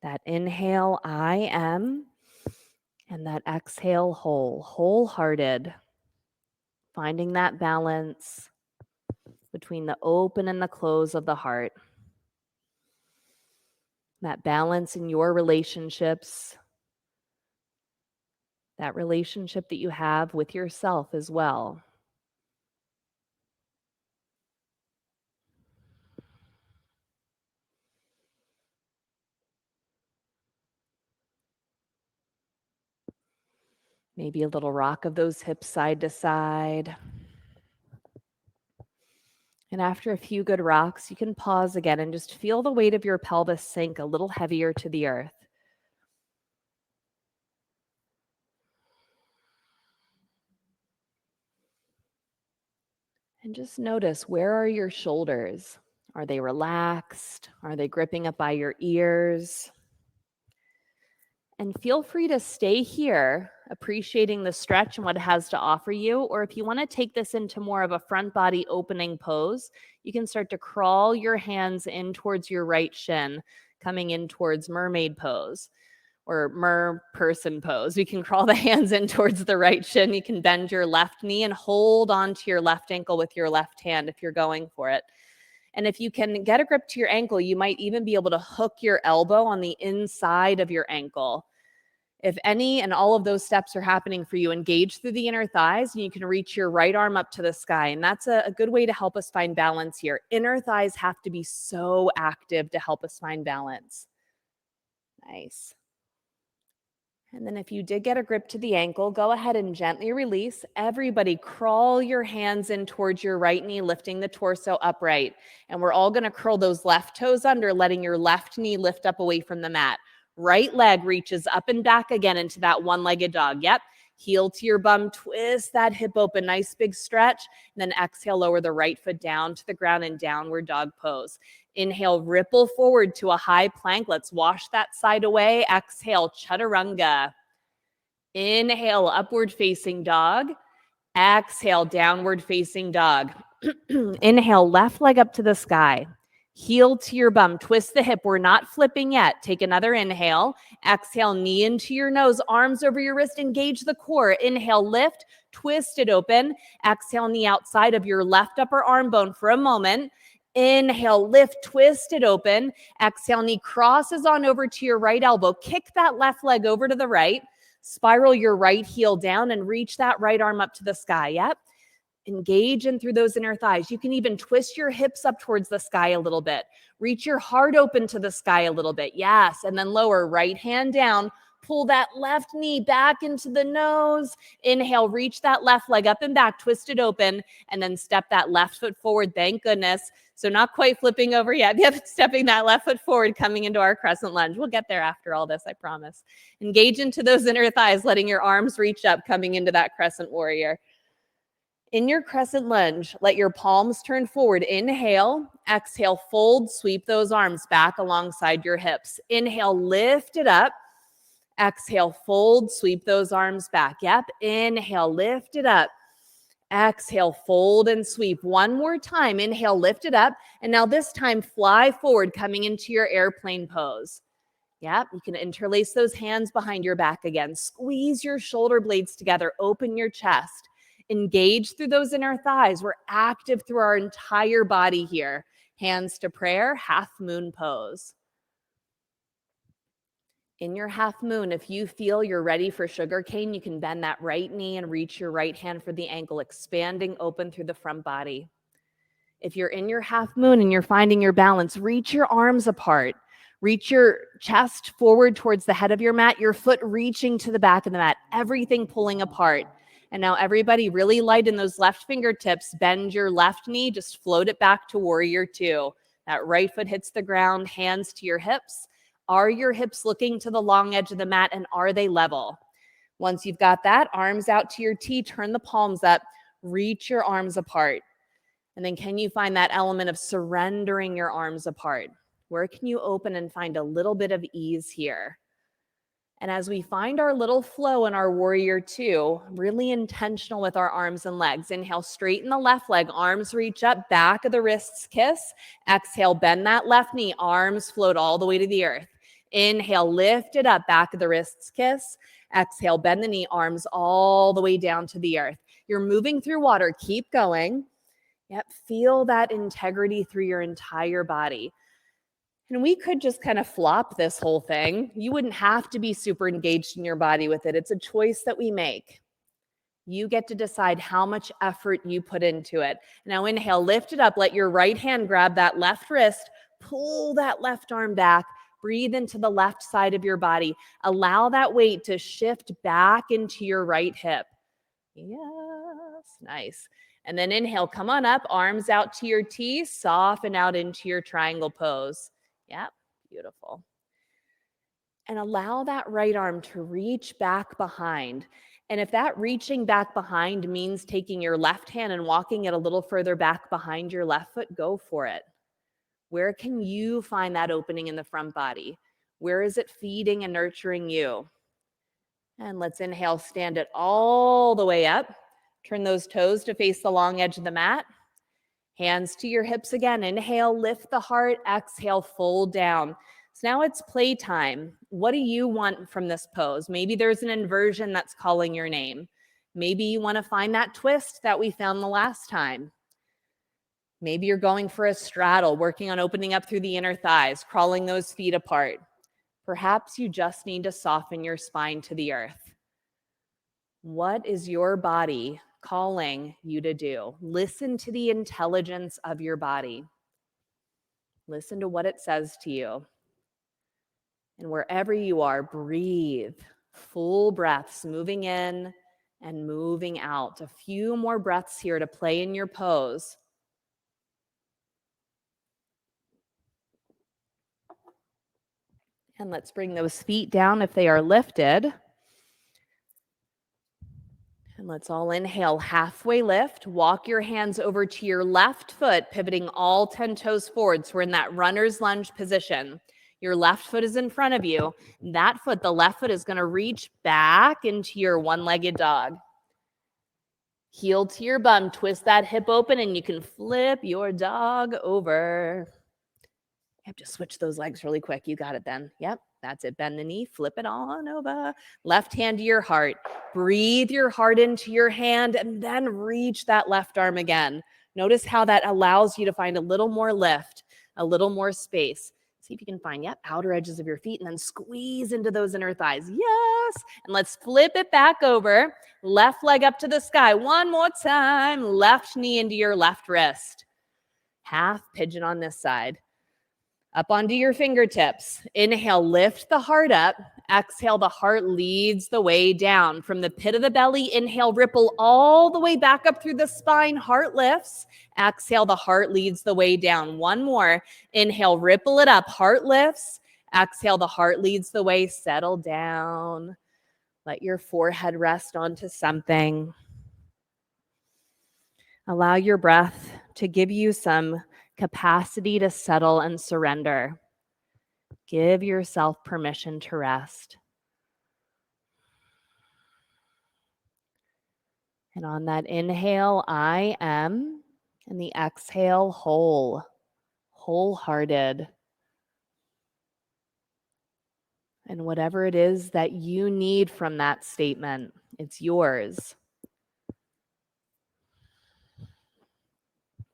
Speaker 1: That inhale, I am. And that exhale, whole, wholehearted. Finding that balance between the open and the close of the heart. That balance in your relationships. That relationship that you have with yourself as well. Maybe a little rock of those hips side to side. And after a few good rocks, you can pause again and just feel the weight of your pelvis sink a little heavier to the earth. And just notice, where are your shoulders? Are they relaxed? Are they gripping up by your ears? And feel free to stay here, appreciating the stretch and what it has to offer you. Or if you want to take this into more of a front body opening pose, you can start to crawl your hands in towards your right shin, coming in towards mermaid pose or mer person pose. We can crawl the hands in towards the right shin. You can bend your left knee and hold onto your left ankle with your left hand if you're going for it. And if you can get a grip to your ankle, you might even be able to hook your elbow on the inside of your ankle. If any and all of those steps are happening for you, engage through the inner thighs and you can reach your right arm up to the sky. And that's a good way to help us find balance here. Inner thighs have to be so active to help us find balance. Nice. And then if you did get a grip to the ankle, go ahead and gently release. Everybody crawl your hands in towards your right knee, lifting the torso upright. And we're all gonna curl those left toes under, letting your left knee lift up away from the mat. Right leg reaches up and back again into that one-legged dog. Yep. Heel to your bum, twist that hip open, nice big stretch. And then exhale, lower the right foot down to the ground in downward dog pose. Inhale, ripple forward to a high plank. Let's wash that side away. Exhale, chaturanga. Inhale, upward facing dog. Exhale, downward facing dog. Inhale, left leg up to the sky. Heel to your bum, twist the hip. We're not flipping yet. Take another inhale. Exhale, knee into your nose, arms over your wrist, engage the core. Inhale, lift, twist it open. Exhale, knee outside of your left upper arm bone for a moment. Inhale, lift, twist it open. Exhale, knee crosses on over to your right elbow. Kick that left leg over to the right. Spiral your right heel down and reach that right arm up to the sky. Yep. Engage in through those inner thighs. You can even twist your hips up towards the sky a little bit. Reach your heart open to the sky a little bit. Yes. And then lower right hand down. Pull that left knee back into the nose. Inhale, reach that left leg up and back, twist it open, and then step that left foot forward. Thank goodness. So not quite flipping over yet. Yep, stepping that left foot forward, coming into our crescent lunge. We'll get there after all this, I promise. Engage into those inner thighs, letting your arms reach up, coming into that crescent warrior. In your crescent lunge, let your palms turn forward. Inhale, exhale, fold, sweep those arms back alongside your hips. Inhale, lift it up. Exhale, fold, sweep those arms back. Yep, inhale, lift it up. Exhale, fold and sweep. One more time. Inhale, lift it up. And now this time, fly forward, coming into your airplane pose. Yep, you can interlace those hands behind your back again. Squeeze your shoulder blades together. Open your chest. Engage through those inner thighs. We're active through our entire body here. Hands to prayer, half moon pose. In your half moon, if you feel you're ready for sugar cane, you can bend that right knee and reach your right hand for the ankle, expanding open through the front body. If you're in your half moon and you're finding your balance, reach your arms apart. Reach your chest forward towards the head of your mat, your foot reaching to the back of the mat, everything pulling apart. And now everybody really light in those left fingertips. Bend your left knee, just float it back to warrior two. That right foot hits the ground, hands to your hips. Are your hips looking to the long edge of the mat, and are they level? Once you've got that, arms out to your T, turn the palms up, reach your arms apart. And then can you find that element of surrendering your arms apart? Where can you open and find a little bit of ease here? And as we find our little flow in our warrior two, really intentional with our arms and legs. Inhale, straighten the left leg, arms reach up, back of the wrists kiss. Exhale, bend that left knee, arms float all the way to the earth. Inhale, lift it up, back of the wrists kiss. Exhale, bend the knee, arms all the way down to the earth. You're moving through water, keep going. Yep, feel that integrity through your entire body. And we could just kind of flop this whole thing. You wouldn't have to be super engaged in your body with it. It's a choice that we make. You get to decide how much effort you put into it. Now inhale, lift it up. Let your right hand grab that left wrist. Pull that left arm back. Breathe into the left side of your body. Allow that weight to shift back into your right hip. Yes, nice. And then inhale, come on up, arms out to your T, soften out into your triangle pose. Yep, beautiful. And allow that right arm to reach back behind. And if that reaching back behind means taking your left hand and walking it a little further back behind your left foot, go for it. Where can you find that opening in the front body? Where is it feeding and nurturing you? And let's inhale, stand it all the way up. Turn those toes to face the long edge of the mat. Hands to your hips again. Inhale, lift the heart. Exhale, fold down. So now it's playtime. What do you want from this pose? Maybe there's an inversion that's calling your name. Maybe you want to find that twist that we found the last time. Maybe you're going for a straddle, working on opening up through the inner thighs, crawling those feet apart. Perhaps you just need to soften your spine to the earth. What is your body calling you to do? Listen to the intelligence of your body. Listen to what it says to you. And wherever you are, breathe. Full breaths, moving in and moving out. A few more breaths here to play in your pose. And let's bring those feet down if they are lifted. And let's all inhale, halfway lift. Walk your hands over to your left foot, pivoting all 10 toes forward. So we're in that runner's lunge position. Your left foot is in front of you. That foot, the left foot, is going to reach back into your one-legged dog. Heel to your bum, twist that hip open, and you can flip your dog over. You have to switch those legs really quick. You got it then. Yep, that's it. Bend the knee, flip it on over. Left hand to your heart. Breathe your heart into your hand and then reach that left arm again. Notice how that allows you to find a little more lift, a little more space. See if you can find, outer edges of your feet and then squeeze into those inner thighs. Yes. And let's flip it back over. Left leg up to the sky. One more time. Left knee into your left wrist. Half pigeon on this side. Up onto your fingertips. Inhale, lift the heart up. Exhale, the heart leads the way down. From the pit of the belly, inhale, ripple all the way back up through the spine. Heart lifts. Exhale, the heart leads the way down. One more. Inhale, ripple it up. Heart lifts. Exhale, the heart leads the way. Settle down. Let your forehead rest onto something. Allow your breath to give you some capacity to settle and surrender. Give yourself permission to rest. And on that inhale, I am, and the exhale, whole, wholehearted. And whatever it is that you need from that statement, it's yours.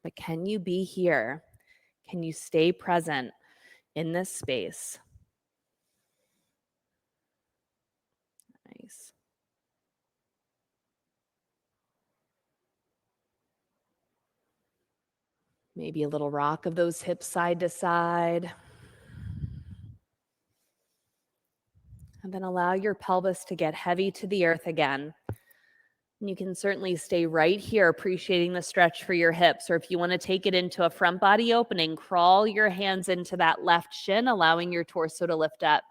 Speaker 1: But can you be here? Can you stay present in this space? Nice. Maybe a little rock of those hips side to side. And then allow your pelvis to get heavy to the earth again. And you can certainly stay right here, appreciating the stretch for your hips. Or if you want to take it into a front body opening, crawl your hands into that left shin, allowing your torso to lift up.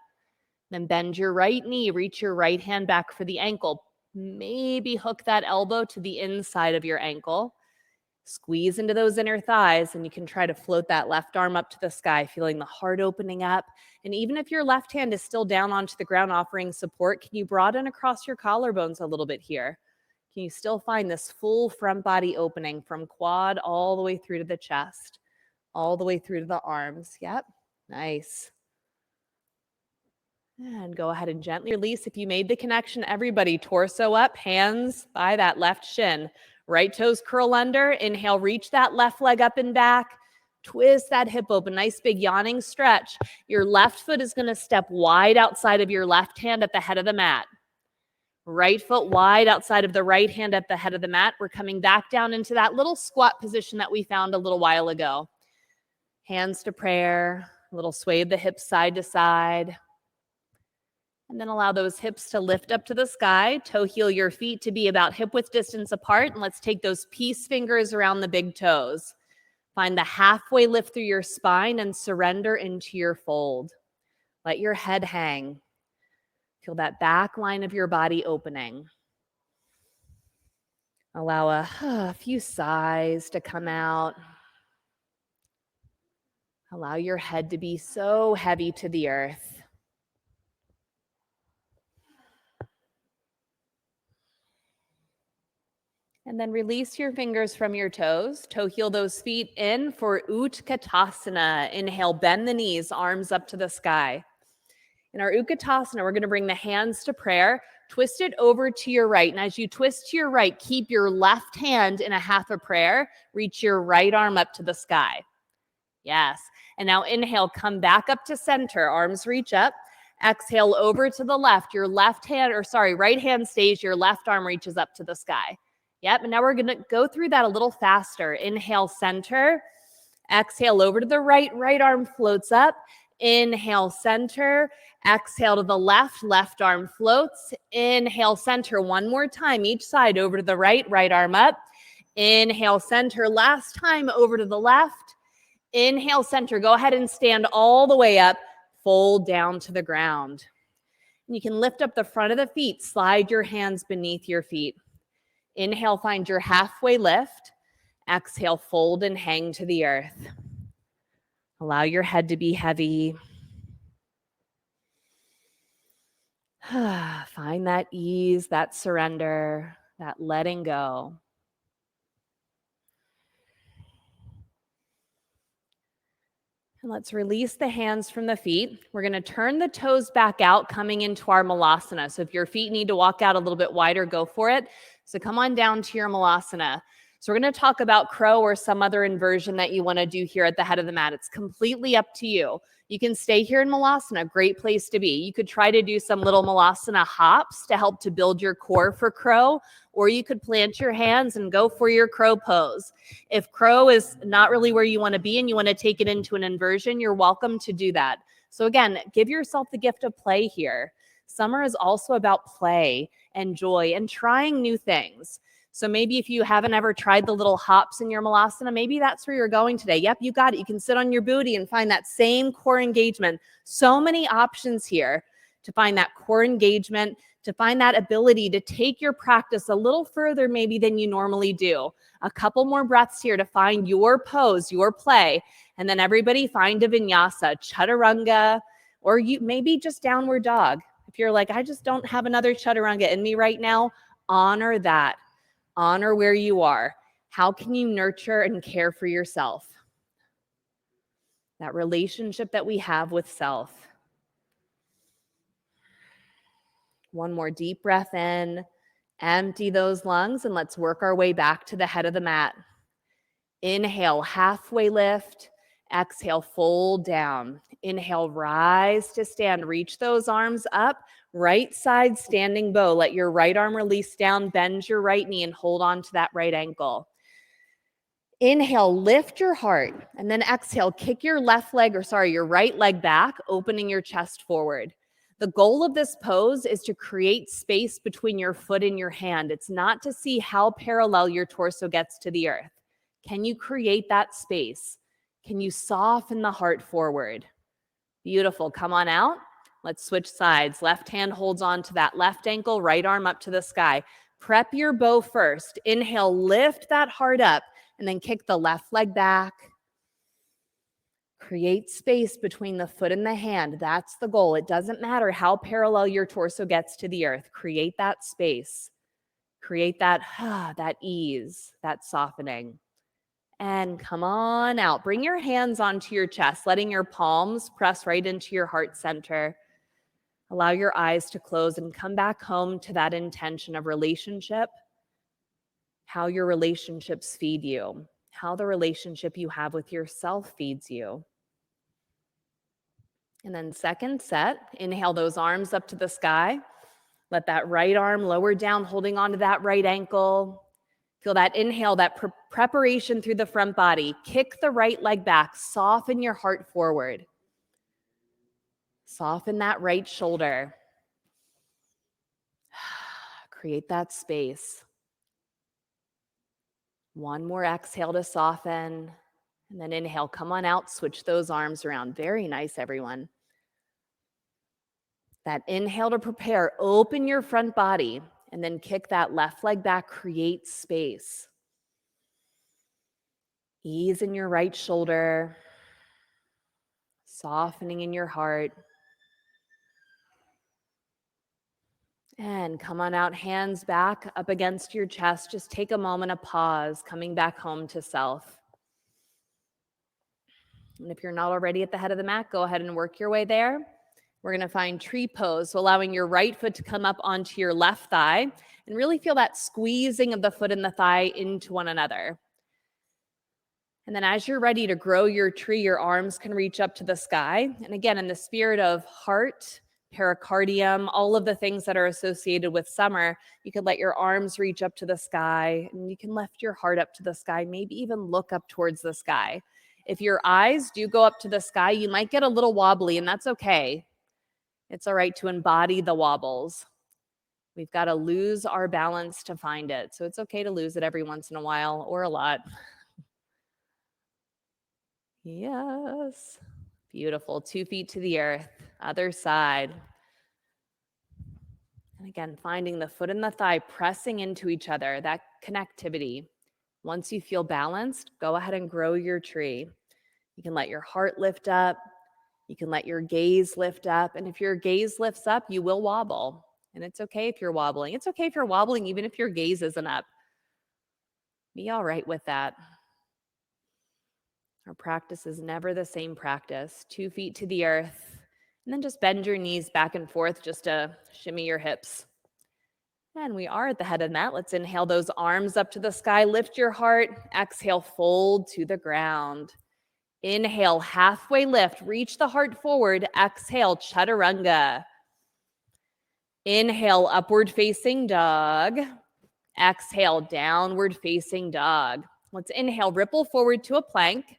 Speaker 1: Then bend your right knee, reach your right hand back for the ankle. Maybe hook that elbow to the inside of your ankle. Squeeze into those inner thighs, and you can try to float that left arm up to the sky, feeling the heart opening up. And even if your left hand is still down onto the ground offering support, can you broaden across your collarbones a little bit here? Can you still find this full front body opening from quad all the way through to the chest, all the way through to the arms? Yep, nice. And go ahead and gently release. If you made the connection, everybody, torso up, hands by that left shin. Right toes curl under. Inhale, reach that left leg up and back. Twist that hip open. Nice big yawning stretch. Your left foot is going to step wide outside of your left hand at the head of the mat. Right foot wide outside of the right hand at the head of the mat. We're coming back down into that little squat position that we found a little while ago. Hands to prayer. A little sway of the hips side to side. And then allow those hips to lift up to the sky. Toe heel your feet to be about hip width distance apart. And let's take those peace fingers around the big toes. Find the halfway lift through your spine and surrender into your fold. Let your head hang. Feel that back line of your body opening. Allow a few sighs to come out. Allow your head to be so heavy to the earth. And then release your fingers from your toes. Toe heel those feet in for Utkatasana. Inhale, bend the knees, arms up to the sky. In our Utkatasana, we're going to bring the hands to prayer. Twist it over to your right. And as you twist to your right, keep your left hand in a half a prayer. Reach your right arm up to the sky. Yes. And now inhale, come back up to center. Arms reach up. Exhale over to the left. Your right hand stays. Your left arm reaches up to the sky. Yep. And now we're going to go through that a little faster. Inhale, center. Exhale over to the right. Right arm floats up. Inhale, center. Exhale to the left. Left arm floats. Inhale, center. One more time. Each side over to the right. Right arm up. Inhale, center. Last time over to the left. Inhale, center. Go ahead and stand all the way up. Fold down to the ground. You can lift up the front of the feet. Slide your hands beneath your feet. Inhale, find your halfway lift. Exhale, fold and hang to the earth. Allow your head to be heavy. Find that ease, that surrender, that letting go. And let's release the hands from the feet. We're going to turn the toes back out, coming into our malasana. So if your feet need to walk out a little bit wider, go for it. So come on down to your malasana. So we're going to talk about crow or some other inversion that you want to do here at the head of the mat. It's completely up to you. You can stay here in malasana, great place to be. You could try to do some little malasana hops to help to build your core for crow, or you could plant your hands and go for your crow pose. If crow is not really where you want to be and you want to take it into an inversion, you're welcome to do that. So again, give yourself the gift of play here. Summer is also about play and joy and trying new things. So maybe if you haven't ever tried the little hops in your malasana, maybe that's where you're going today. Yep, you got it. You can sit on your booty and find that same core engagement. So many options here to find that core engagement, to find that ability to take your practice a little further maybe than you normally do. A couple more breaths here to find your pose, your play, and then everybody find a vinyasa, chaturanga, or you maybe just downward dog. If you're like, I just don't have another chaturanga in me right now, honor that. Honor where you are. How can you nurture and care for yourself? That relationship that we have with self. One more deep breath in. Empty those lungs and let's work our way back to the head of the mat. Inhale, halfway lift. Exhale, fold down. Inhale, rise to stand. Reach those arms up. Right side standing bow. Let your right arm release down. Bend your right knee and hold on to that right ankle. Inhale, lift your heart. And then exhale, kick your your right leg back, opening your chest forward. The goal of this pose is to create space between your foot and your hand. It's not to see how parallel your torso gets to the earth. Can you create that space? Can you soften the heart forward? Beautiful. Come on out. Let's switch sides. Left hand holds on to that left ankle, right arm up to the sky. Prep your bow first. Inhale, lift that heart up, and then kick the left leg back. Create space between the foot and the hand. That's the goal. It doesn't matter how parallel your torso gets to the earth. Create that space. Create that ease, that softening. And come on out. Bring your hands onto your chest, letting your palms press right into your heart center. Allow your eyes to close and come back home to that intention of relationship, how your relationships feed you, how the relationship you have with yourself feeds you. And then second set, inhale those arms up to the sky. Let that right arm lower down, holding onto that right ankle. Feel that inhale, that preparation through the front body. Kick the right leg back. Soften your heart forward. Soften that right shoulder. Create that space. One more exhale to soften. And then inhale, come on out, switch those arms around. Very nice, everyone. That inhale to prepare, open your front body, and then kick that left leg back, create space. Ease in your right shoulder, softening in your heart. And come on out, hands back up against your chest. Just take a moment of pause, coming back home to self. And if you're not already at the head of the mat, go ahead and work your way there. We're going to find tree pose, so allowing your right foot to come up onto your left thigh and really feel that squeezing of the foot and the thigh into one another. And then as you're ready to grow your tree, your arms can reach up to the sky. And again, in the spirit of heart, pericardium, all of the things that are associated with summer, you could let your arms reach up to the sky and you can lift your heart up to the sky, maybe even look up towards the sky. If your eyes do go up to the sky, you might get a little wobbly, and that's okay. It's all right to embody the wobbles. We've got to lose our balance to find it. So it's okay to lose it every once in a while or a lot. Yes. Beautiful. 2 feet to the earth. Other side. And again, finding the foot and the thigh pressing into each other, that connectivity. Once you feel balanced, go ahead and grow your tree. You can let your heart lift up. You can let your gaze lift up. And if your gaze lifts up, you will wobble. And it's okay if you're wobbling. It's okay if you're wobbling, even if your gaze isn't up. Be all right with that. Our practice is never the same practice. 2 feet to the earth. And then just bend your knees back and forth just to shimmy your hips. And we are at the head of the mat. Let's inhale those arms up to the sky. Lift your heart. Exhale, fold to the ground. Inhale, halfway lift. Reach the heart forward. Exhale, chaturanga. Inhale, upward facing dog. Exhale, downward facing dog. Let's inhale, ripple forward to a plank.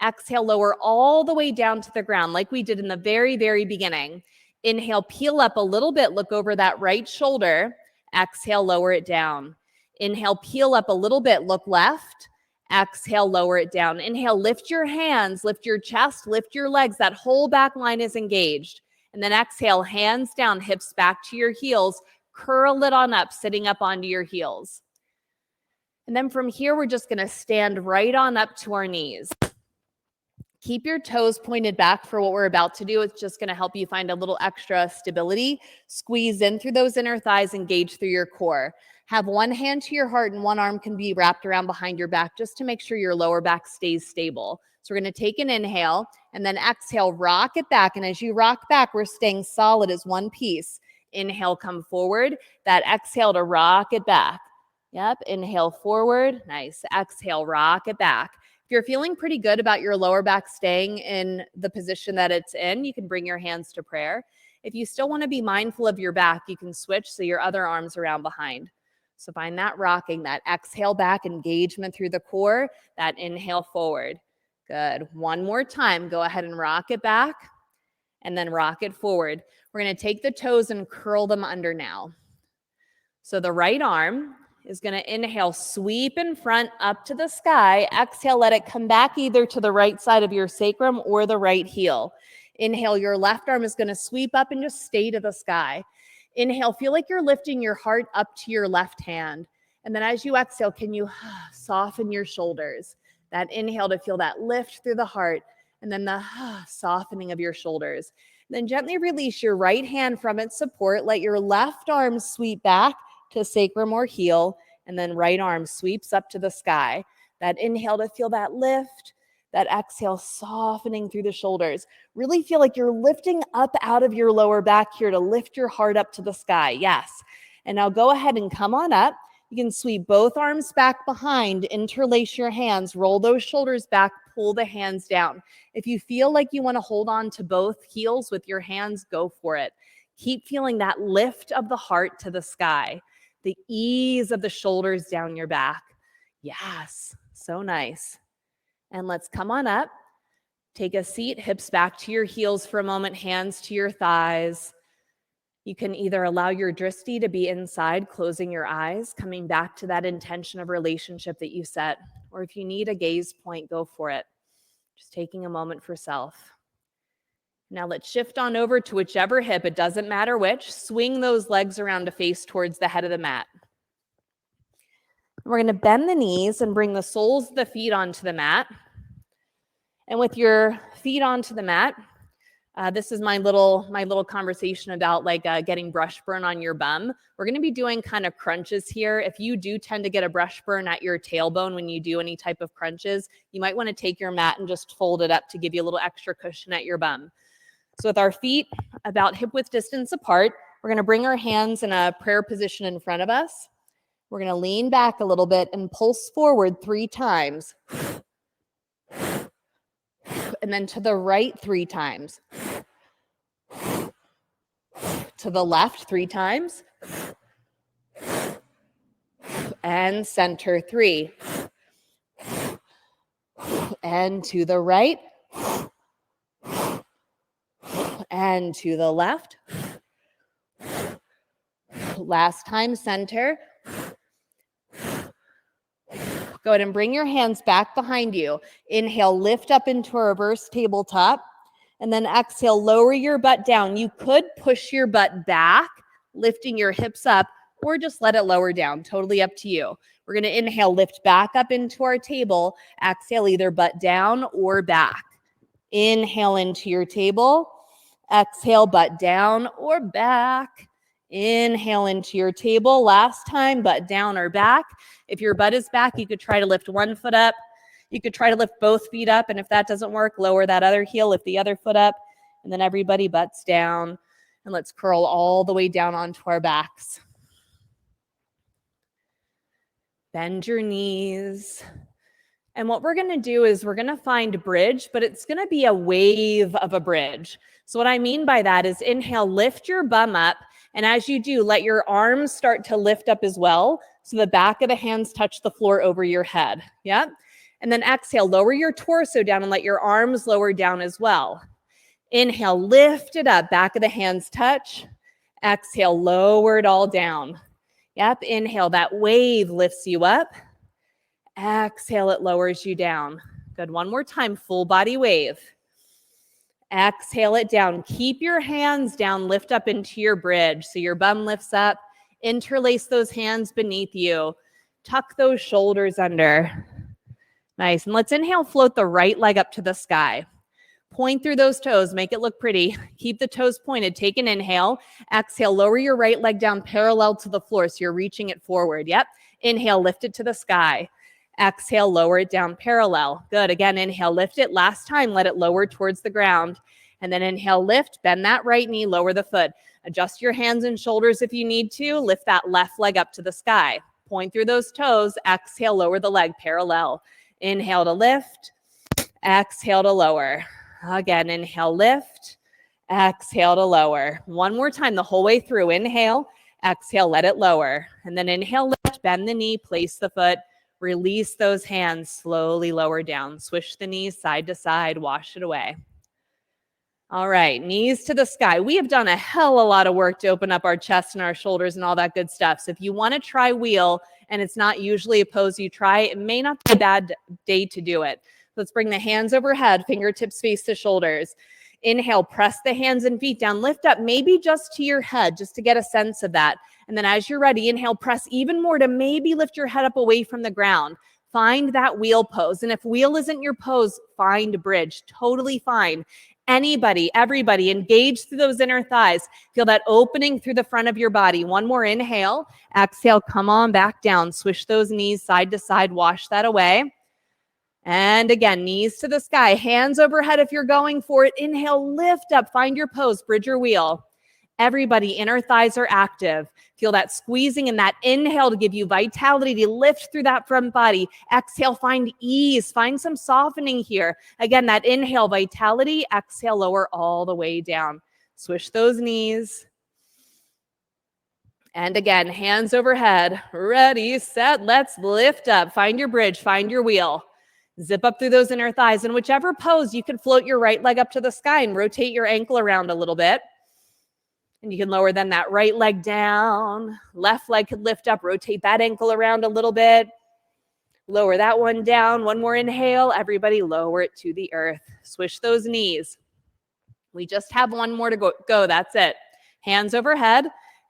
Speaker 1: Exhale, lower all the way down to the ground like we did in the very, very beginning. Inhale, peel up a little bit, look over that right shoulder. Exhale, lower it down. Inhale, peel up a little bit, look left. Exhale, lower it down. Inhale, lift your hands, lift your chest, lift your legs. That whole back line is engaged. And then exhale, hands down, hips back to your heels. Curl it on up, sitting up onto your heels. And then from here, we're just going to stand right on up to our knees. Keep your toes pointed back for what we're about to do. It's just going to help you find a little extra stability. Squeeze in through those inner thighs, engage through your core. Have one hand to your heart and one arm can be wrapped around behind your back just to make sure your lower back stays stable. So we're going to take an inhale and then exhale, rock it back. And as you rock back, we're staying solid as one piece. Inhale, come forward. That exhale to rock it back. Yep, inhale forward. Nice. Exhale, rock it back. If you're feeling pretty good about your lower back staying in the position that it's in, you can bring your hands to prayer. If you still want to be mindful of your back, you can switch so your other arm's around behind. So find that rocking, that exhale back, engagement through the core, that inhale forward. Good. One more time. Go ahead and rock it back and then rock it forward. We're going to take the toes and curl them under now. So the right arm is going to inhale, sweep in front up to the sky. Exhale, let it come back either to the right side of your sacrum or the right heel. Inhale, your left arm is going to sweep up and just stay to the sky. Inhale, feel like you're lifting your heart up to your left hand. And then as you exhale, can you soften your shoulders? That inhale to feel that lift through the heart, and then the softening of your shoulders. Then gently release your right hand from its support. Let your left arm sweep back to sacrum or heel, and then right arm sweeps up to the sky. That inhale to feel that lift, that exhale softening through the shoulders. Really feel like you're lifting up out of your lower back here to lift your heart up to the sky. Yes. And now go ahead and come on up. You can sweep both arms back behind, interlace your hands, roll those shoulders back, pull the hands down. If you feel like you want to hold on to both heels with your hands, go for it. Keep feeling that lift of the heart to the sky, the ease of the shoulders down your back. Yes, so nice. And let's come on up. Take a seat, hips back to your heels for a moment, hands to your thighs. You can either allow your drishti to be inside, closing your eyes, coming back to that intention of relationship that you set, or if you need a gaze point, go for it. Just taking a moment for self. Now let's shift on over to whichever hip, it doesn't matter which. Swing those legs around to face towards the head of the mat. We're going to bend the knees and bring the soles of the feet onto the mat. And with your feet onto the mat, this is my little conversation about getting brush burn on your bum. We're going to be doing kind of crunches here. If you do tend to get a brush burn at your tailbone when you do any type of crunches, you might want to take your mat and just fold it up to give you a little extra cushion at your bum. So with our feet about hip width distance apart, we're going to bring our hands in a prayer position in front of us. We're going to lean back a little bit and pulse forward 3 times. And then to the right 3 times. To the left 3 times. And center 3. And to the right. And to the left. Last time, center. Go ahead and bring your hands back behind you. Inhale, lift up into a reverse tabletop. And then exhale, lower your butt down. You could push your butt back, lifting your hips up, or just let it lower down. Totally up to you. We're going to inhale, lift back up into our table. Exhale, either butt down or back. Inhale into your table. Exhale, butt down or back. Inhale into your table. Last time, butt down or back. If your butt is back, you could try to lift one foot up. You could try to lift both feet up. And if that doesn't work, lower that other heel, lift the other foot up. And then everybody butts down. And let's curl all the way down onto our backs. Bend your knees. And what we're going to do is we're going to find bridge, but it's going to be a wave of a bridge. So what I mean by that is inhale, lift your bum up. And as you do, let your arms start to lift up as well. So the back of the hands touch the floor over your head. Yeah. And then exhale, lower your torso down and let your arms lower down as well. Inhale, lift it up. Back of the hands touch. Exhale, lower it all down. Yep. Inhale, that wave lifts you up. Exhale, it lowers you down. Good. One more time, full body wave. Exhale it down. Keep your hands down, lift up into your bridge. So your bum lifts up, interlace those hands beneath you. Tuck those shoulders under. Nice. And let's inhale, float the right leg up to the sky. Point through those toes, make it look pretty. Keep the toes pointed. Take an inhale. Exhale, lower your right leg down parallel to the floor. So you're reaching it forward. Yep. Inhale, lift it to the sky. Exhale, lower it down parallel. Good. Again, inhale, lift it. Last time, let it lower towards the ground. And then inhale, lift, bend that right knee, lower the foot. Adjust your hands and shoulders if you need to. Lift that left leg up to the sky. Point through those toes. Exhale, lower the leg parallel. Inhale to lift. Exhale to lower. Again, inhale, lift. Exhale to lower. One more time the whole way through. Inhale, exhale, let it lower. And then inhale, lift, bend the knee, place the foot. Release those hands, slowly lower down. Swish the knees side to side, wash it away. All right, knees to the sky. We have done a hell of a lot of work to open up our chest and our shoulders and all that good stuff. So if you want to try wheel and it's not usually a pose you try, it may not be a bad day to do it. Let's bring the hands overhead, fingertips face the shoulders. Inhale, press the hands and feet down. Lift up maybe just to your head, just to get a sense of that. And then as you're ready, inhale, press even more to maybe lift your head up away from the ground. Find that wheel pose. And if wheel isn't your pose, find bridge. Totally fine. Anybody, everybody, engage through those inner thighs. Feel that opening through the front of your body. One more inhale. Exhale, come on back down. Swish those knees side to side. Wash that away. And again, knees to the sky, hands overhead if you're going for it. Inhale, lift up, find your pose, bridge or wheel. Everybody, inner thighs are active. Feel that squeezing and that inhale to give you vitality to lift through that front body. Exhale, find ease, find some softening here. Again, that inhale, vitality, exhale, lower all the way down. Swish those knees. And again, hands overhead, ready, set, let's lift up. Find your bridge, find your wheel. Zip up through those inner thighs. In whichever pose, you can float your right leg up to the sky and rotate your ankle around a little bit. And you can lower then that right leg down. Left leg could lift up, rotate that ankle around a little bit. Lower that one down. One more inhale. Everybody lower it to the earth. Swish those knees. We just have one more to go. That's it. Hands overhead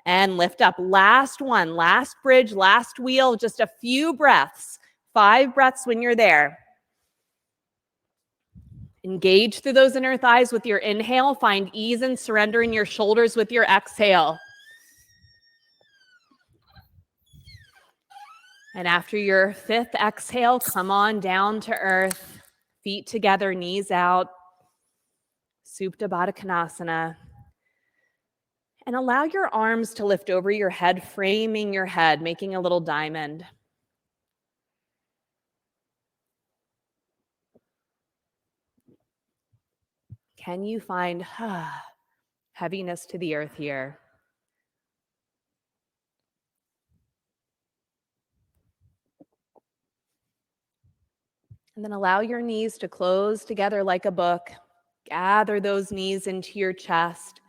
Speaker 1: and lift up. Last one, last bridge, last wheel. Just a few breaths. 5 breaths when you're there. Engage through those inner thighs with your inhale. Find ease and surrender in your shoulders with your exhale. And after your 5th exhale, come on down to earth. Feet together, knees out. Supta Baddha Konasana. And allow your arms to lift over your head, framing your head, making a little diamond. Can you find heaviness to the earth here? And then allow your knees to close together like a book. Gather those knees into your chest.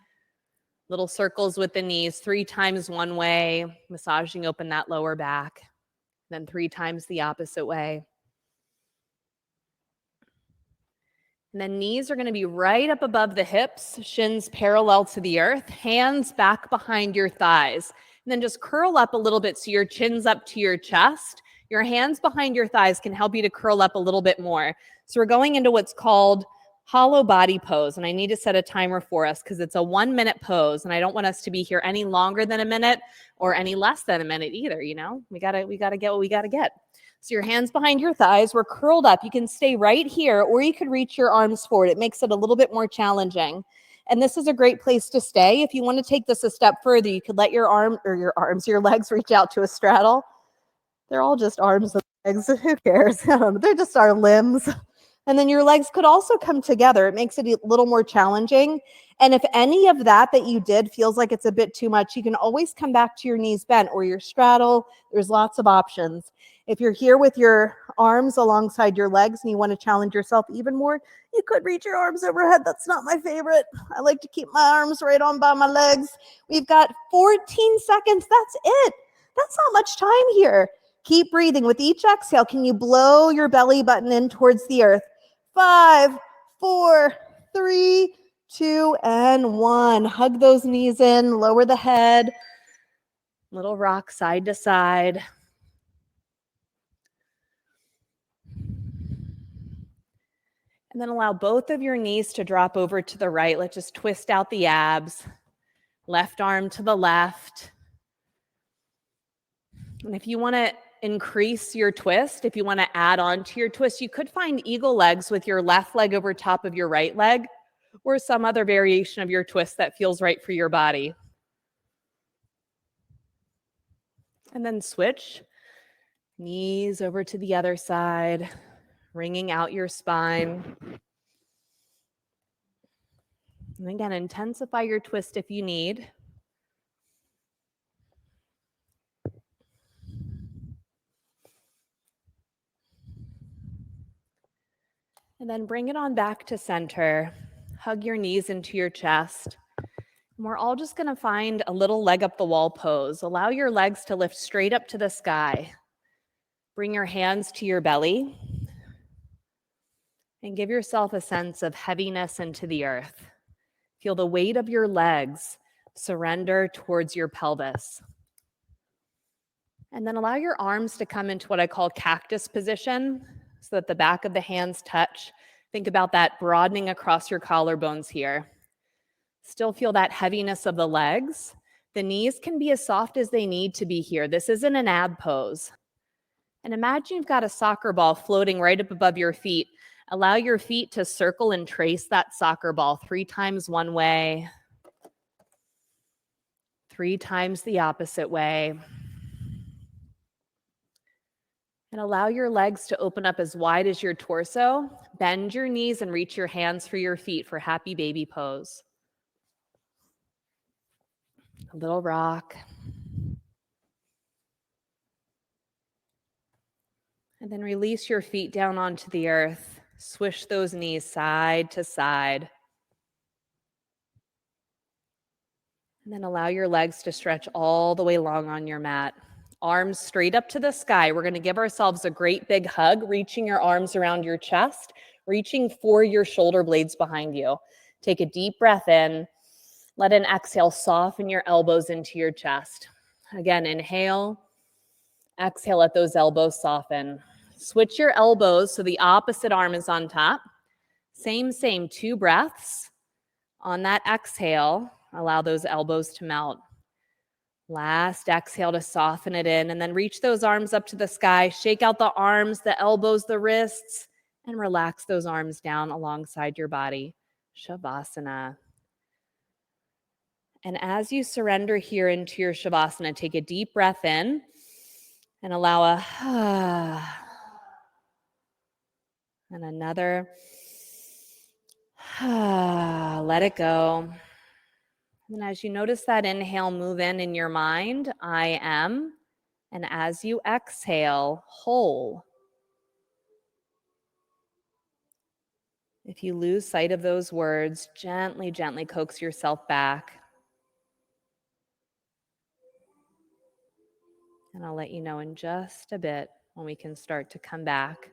Speaker 1: Little circles with the knees, 3 times one way, massaging open that lower back. Then 3 times the opposite way. And then knees are going to be right up above the hips, shins parallel to the earth, hands back behind your thighs. And then just curl up a little bit so your chin's up to your chest. Your hands behind your thighs can help you to curl up a little bit more. So we're going into what's called hollow body pose. And I need to set a timer for us because it's a 1-minute pose. And I don't want us to be here any longer than a minute or any less than a minute either. You know, we gotta get what we gotta get. So your hands behind your thighs, we're curled up. You can stay right here, or you could reach your arms forward. It makes it a little bit more challenging. And this is a great place to stay. If you want to take this a step further, you could let your legs reach out to a straddle. They're all just arms and legs. Who cares? They're just our limbs. And then your legs could also come together. It makes it a little more challenging. And if any of that you did feels like it's a bit too much, you can always come back to your knees bent or your straddle. There's lots of options. If you're here with your arms alongside your legs and you want to challenge yourself even more, you could reach your arms overhead. That's not my favorite. I like to keep my arms right on by my legs. We've got 14 seconds. That's it. That's not much time here. Keep breathing. With each exhale, can you blow your belly button in towards the earth? 5, 4, 3, 2, and 1. Hug those knees in, lower the head. Little rock side to side. And then allow both of your knees to drop over to the right. Let's just twist out the abs. Left arm to the left. And if you want to increase your twist, if you want to add on to your twist, you could find eagle legs with your left leg over top of your right leg, or some other variation of your twist that feels right for your body. And then switch. Knees over to the other side, wringing out your spine. And again, intensify your twist if you need. And then bring it on back to center. Hug your knees into your chest. And we're all just going to find a little leg up the wall pose. Allow your legs to lift straight up to the sky. Bring your hands to your belly. And give yourself a sense of heaviness into the earth. Feel the weight of your legs surrender towards your pelvis. And then allow your arms to come into what I call cactus position so that the back of the hands touch. Think about that broadening across your collarbones here. Still feel that heaviness of the legs. The knees can be as soft as they need to be here. This isn't an ab pose. And imagine you've got a soccer ball floating right up above your feet. Allow your feet to circle and trace that soccer ball 3 times one way, 3 times the opposite way. And allow your legs to open up as wide as your torso. Bend your knees and reach your hands for your feet for happy baby pose. A little rock. And then release your feet down onto the earth. Swish those knees side to side. And then allow your legs to stretch all the way long on your mat. Arms straight up to the sky. We're going to give ourselves a great big hug, reaching your arms around your chest, reaching for your shoulder blades behind you. Take a deep breath in. Let an exhale soften your elbows into your chest. Again, inhale. Exhale, let those elbows soften. Switch your elbows so the opposite arm is on top. Same, 2 breaths. On that exhale, allow those elbows to melt. Last exhale to soften it in, and then reach those arms up to the sky. Shake out the arms, the elbows, the wrists, and relax those arms down alongside your body. Shavasana. And as you surrender here into your Shavasana, take a deep breath in and allow a and another. Let it go. And as you notice that inhale move in your mind, I am. And as you exhale, whole. If you lose sight of those words, gently, gently coax yourself back. And I'll let you know in just a bit when we can start to come back.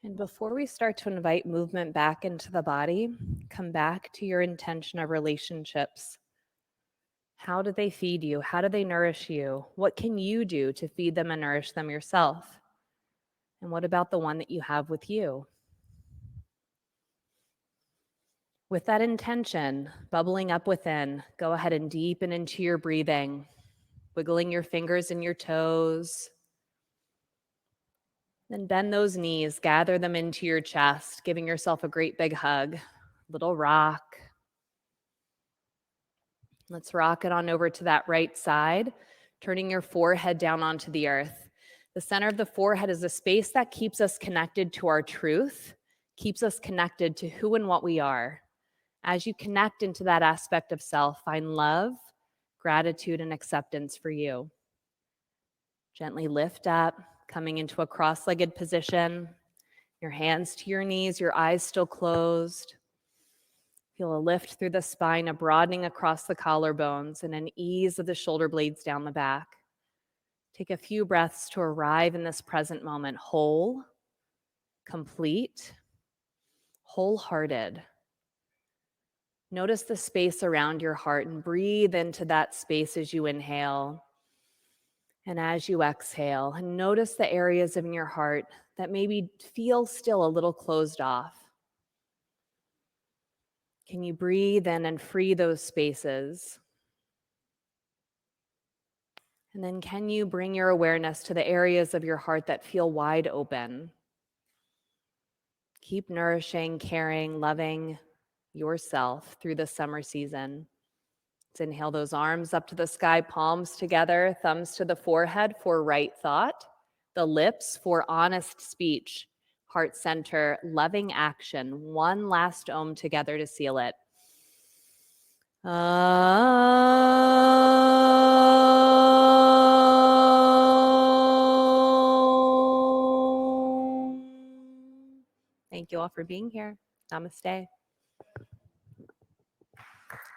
Speaker 1: And before we start to invite movement back into the body, come back to your intention of relationships. How do they feed you? How do they nourish you? What can you do to feed them and nourish them yourself? And what about the one that you have with you? With that intention bubbling up within, go ahead and deepen into your breathing, wiggling your fingers and your toes. Then bend those knees, gather them into your chest, giving yourself a great big hug. Little rock. Let's rock it on over to that right side, turning your forehead down onto the earth. The center of the forehead is a space that keeps us connected to our truth, keeps us connected to who and what we are. As you connect into that aspect of self, find love, gratitude, and acceptance for you. Gently lift up, coming into a cross-legged position, your hands to your knees, your eyes still closed. Feel a lift through the spine, a broadening across the collarbones, and an ease of the shoulder blades down the back. Take a few breaths to arrive in this present moment, whole, complete, wholehearted. Notice the space around your heart and breathe into that space as you inhale and as you exhale. And notice the areas in your heart that maybe feel still a little closed off. Can you breathe in and free those spaces? And then can you bring your awareness to the areas of your heart that feel wide open? Keep nourishing, caring, loving yourself through the summer season. Let's inhale those arms up to the sky, palms together, thumbs to the forehead for right thought, the lips for honest speech, heart center, loving action. One last Om together to seal it. Thank you all for being here. Namaste.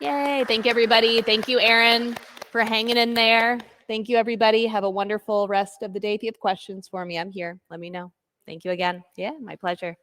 Speaker 1: Yay. Thank you, everybody. Thank you, Erin, for hanging in there. Thank you, everybody. Have a wonderful rest of the day. If you have questions for me, I'm here. Let me know. Thank you again. Yeah, my pleasure.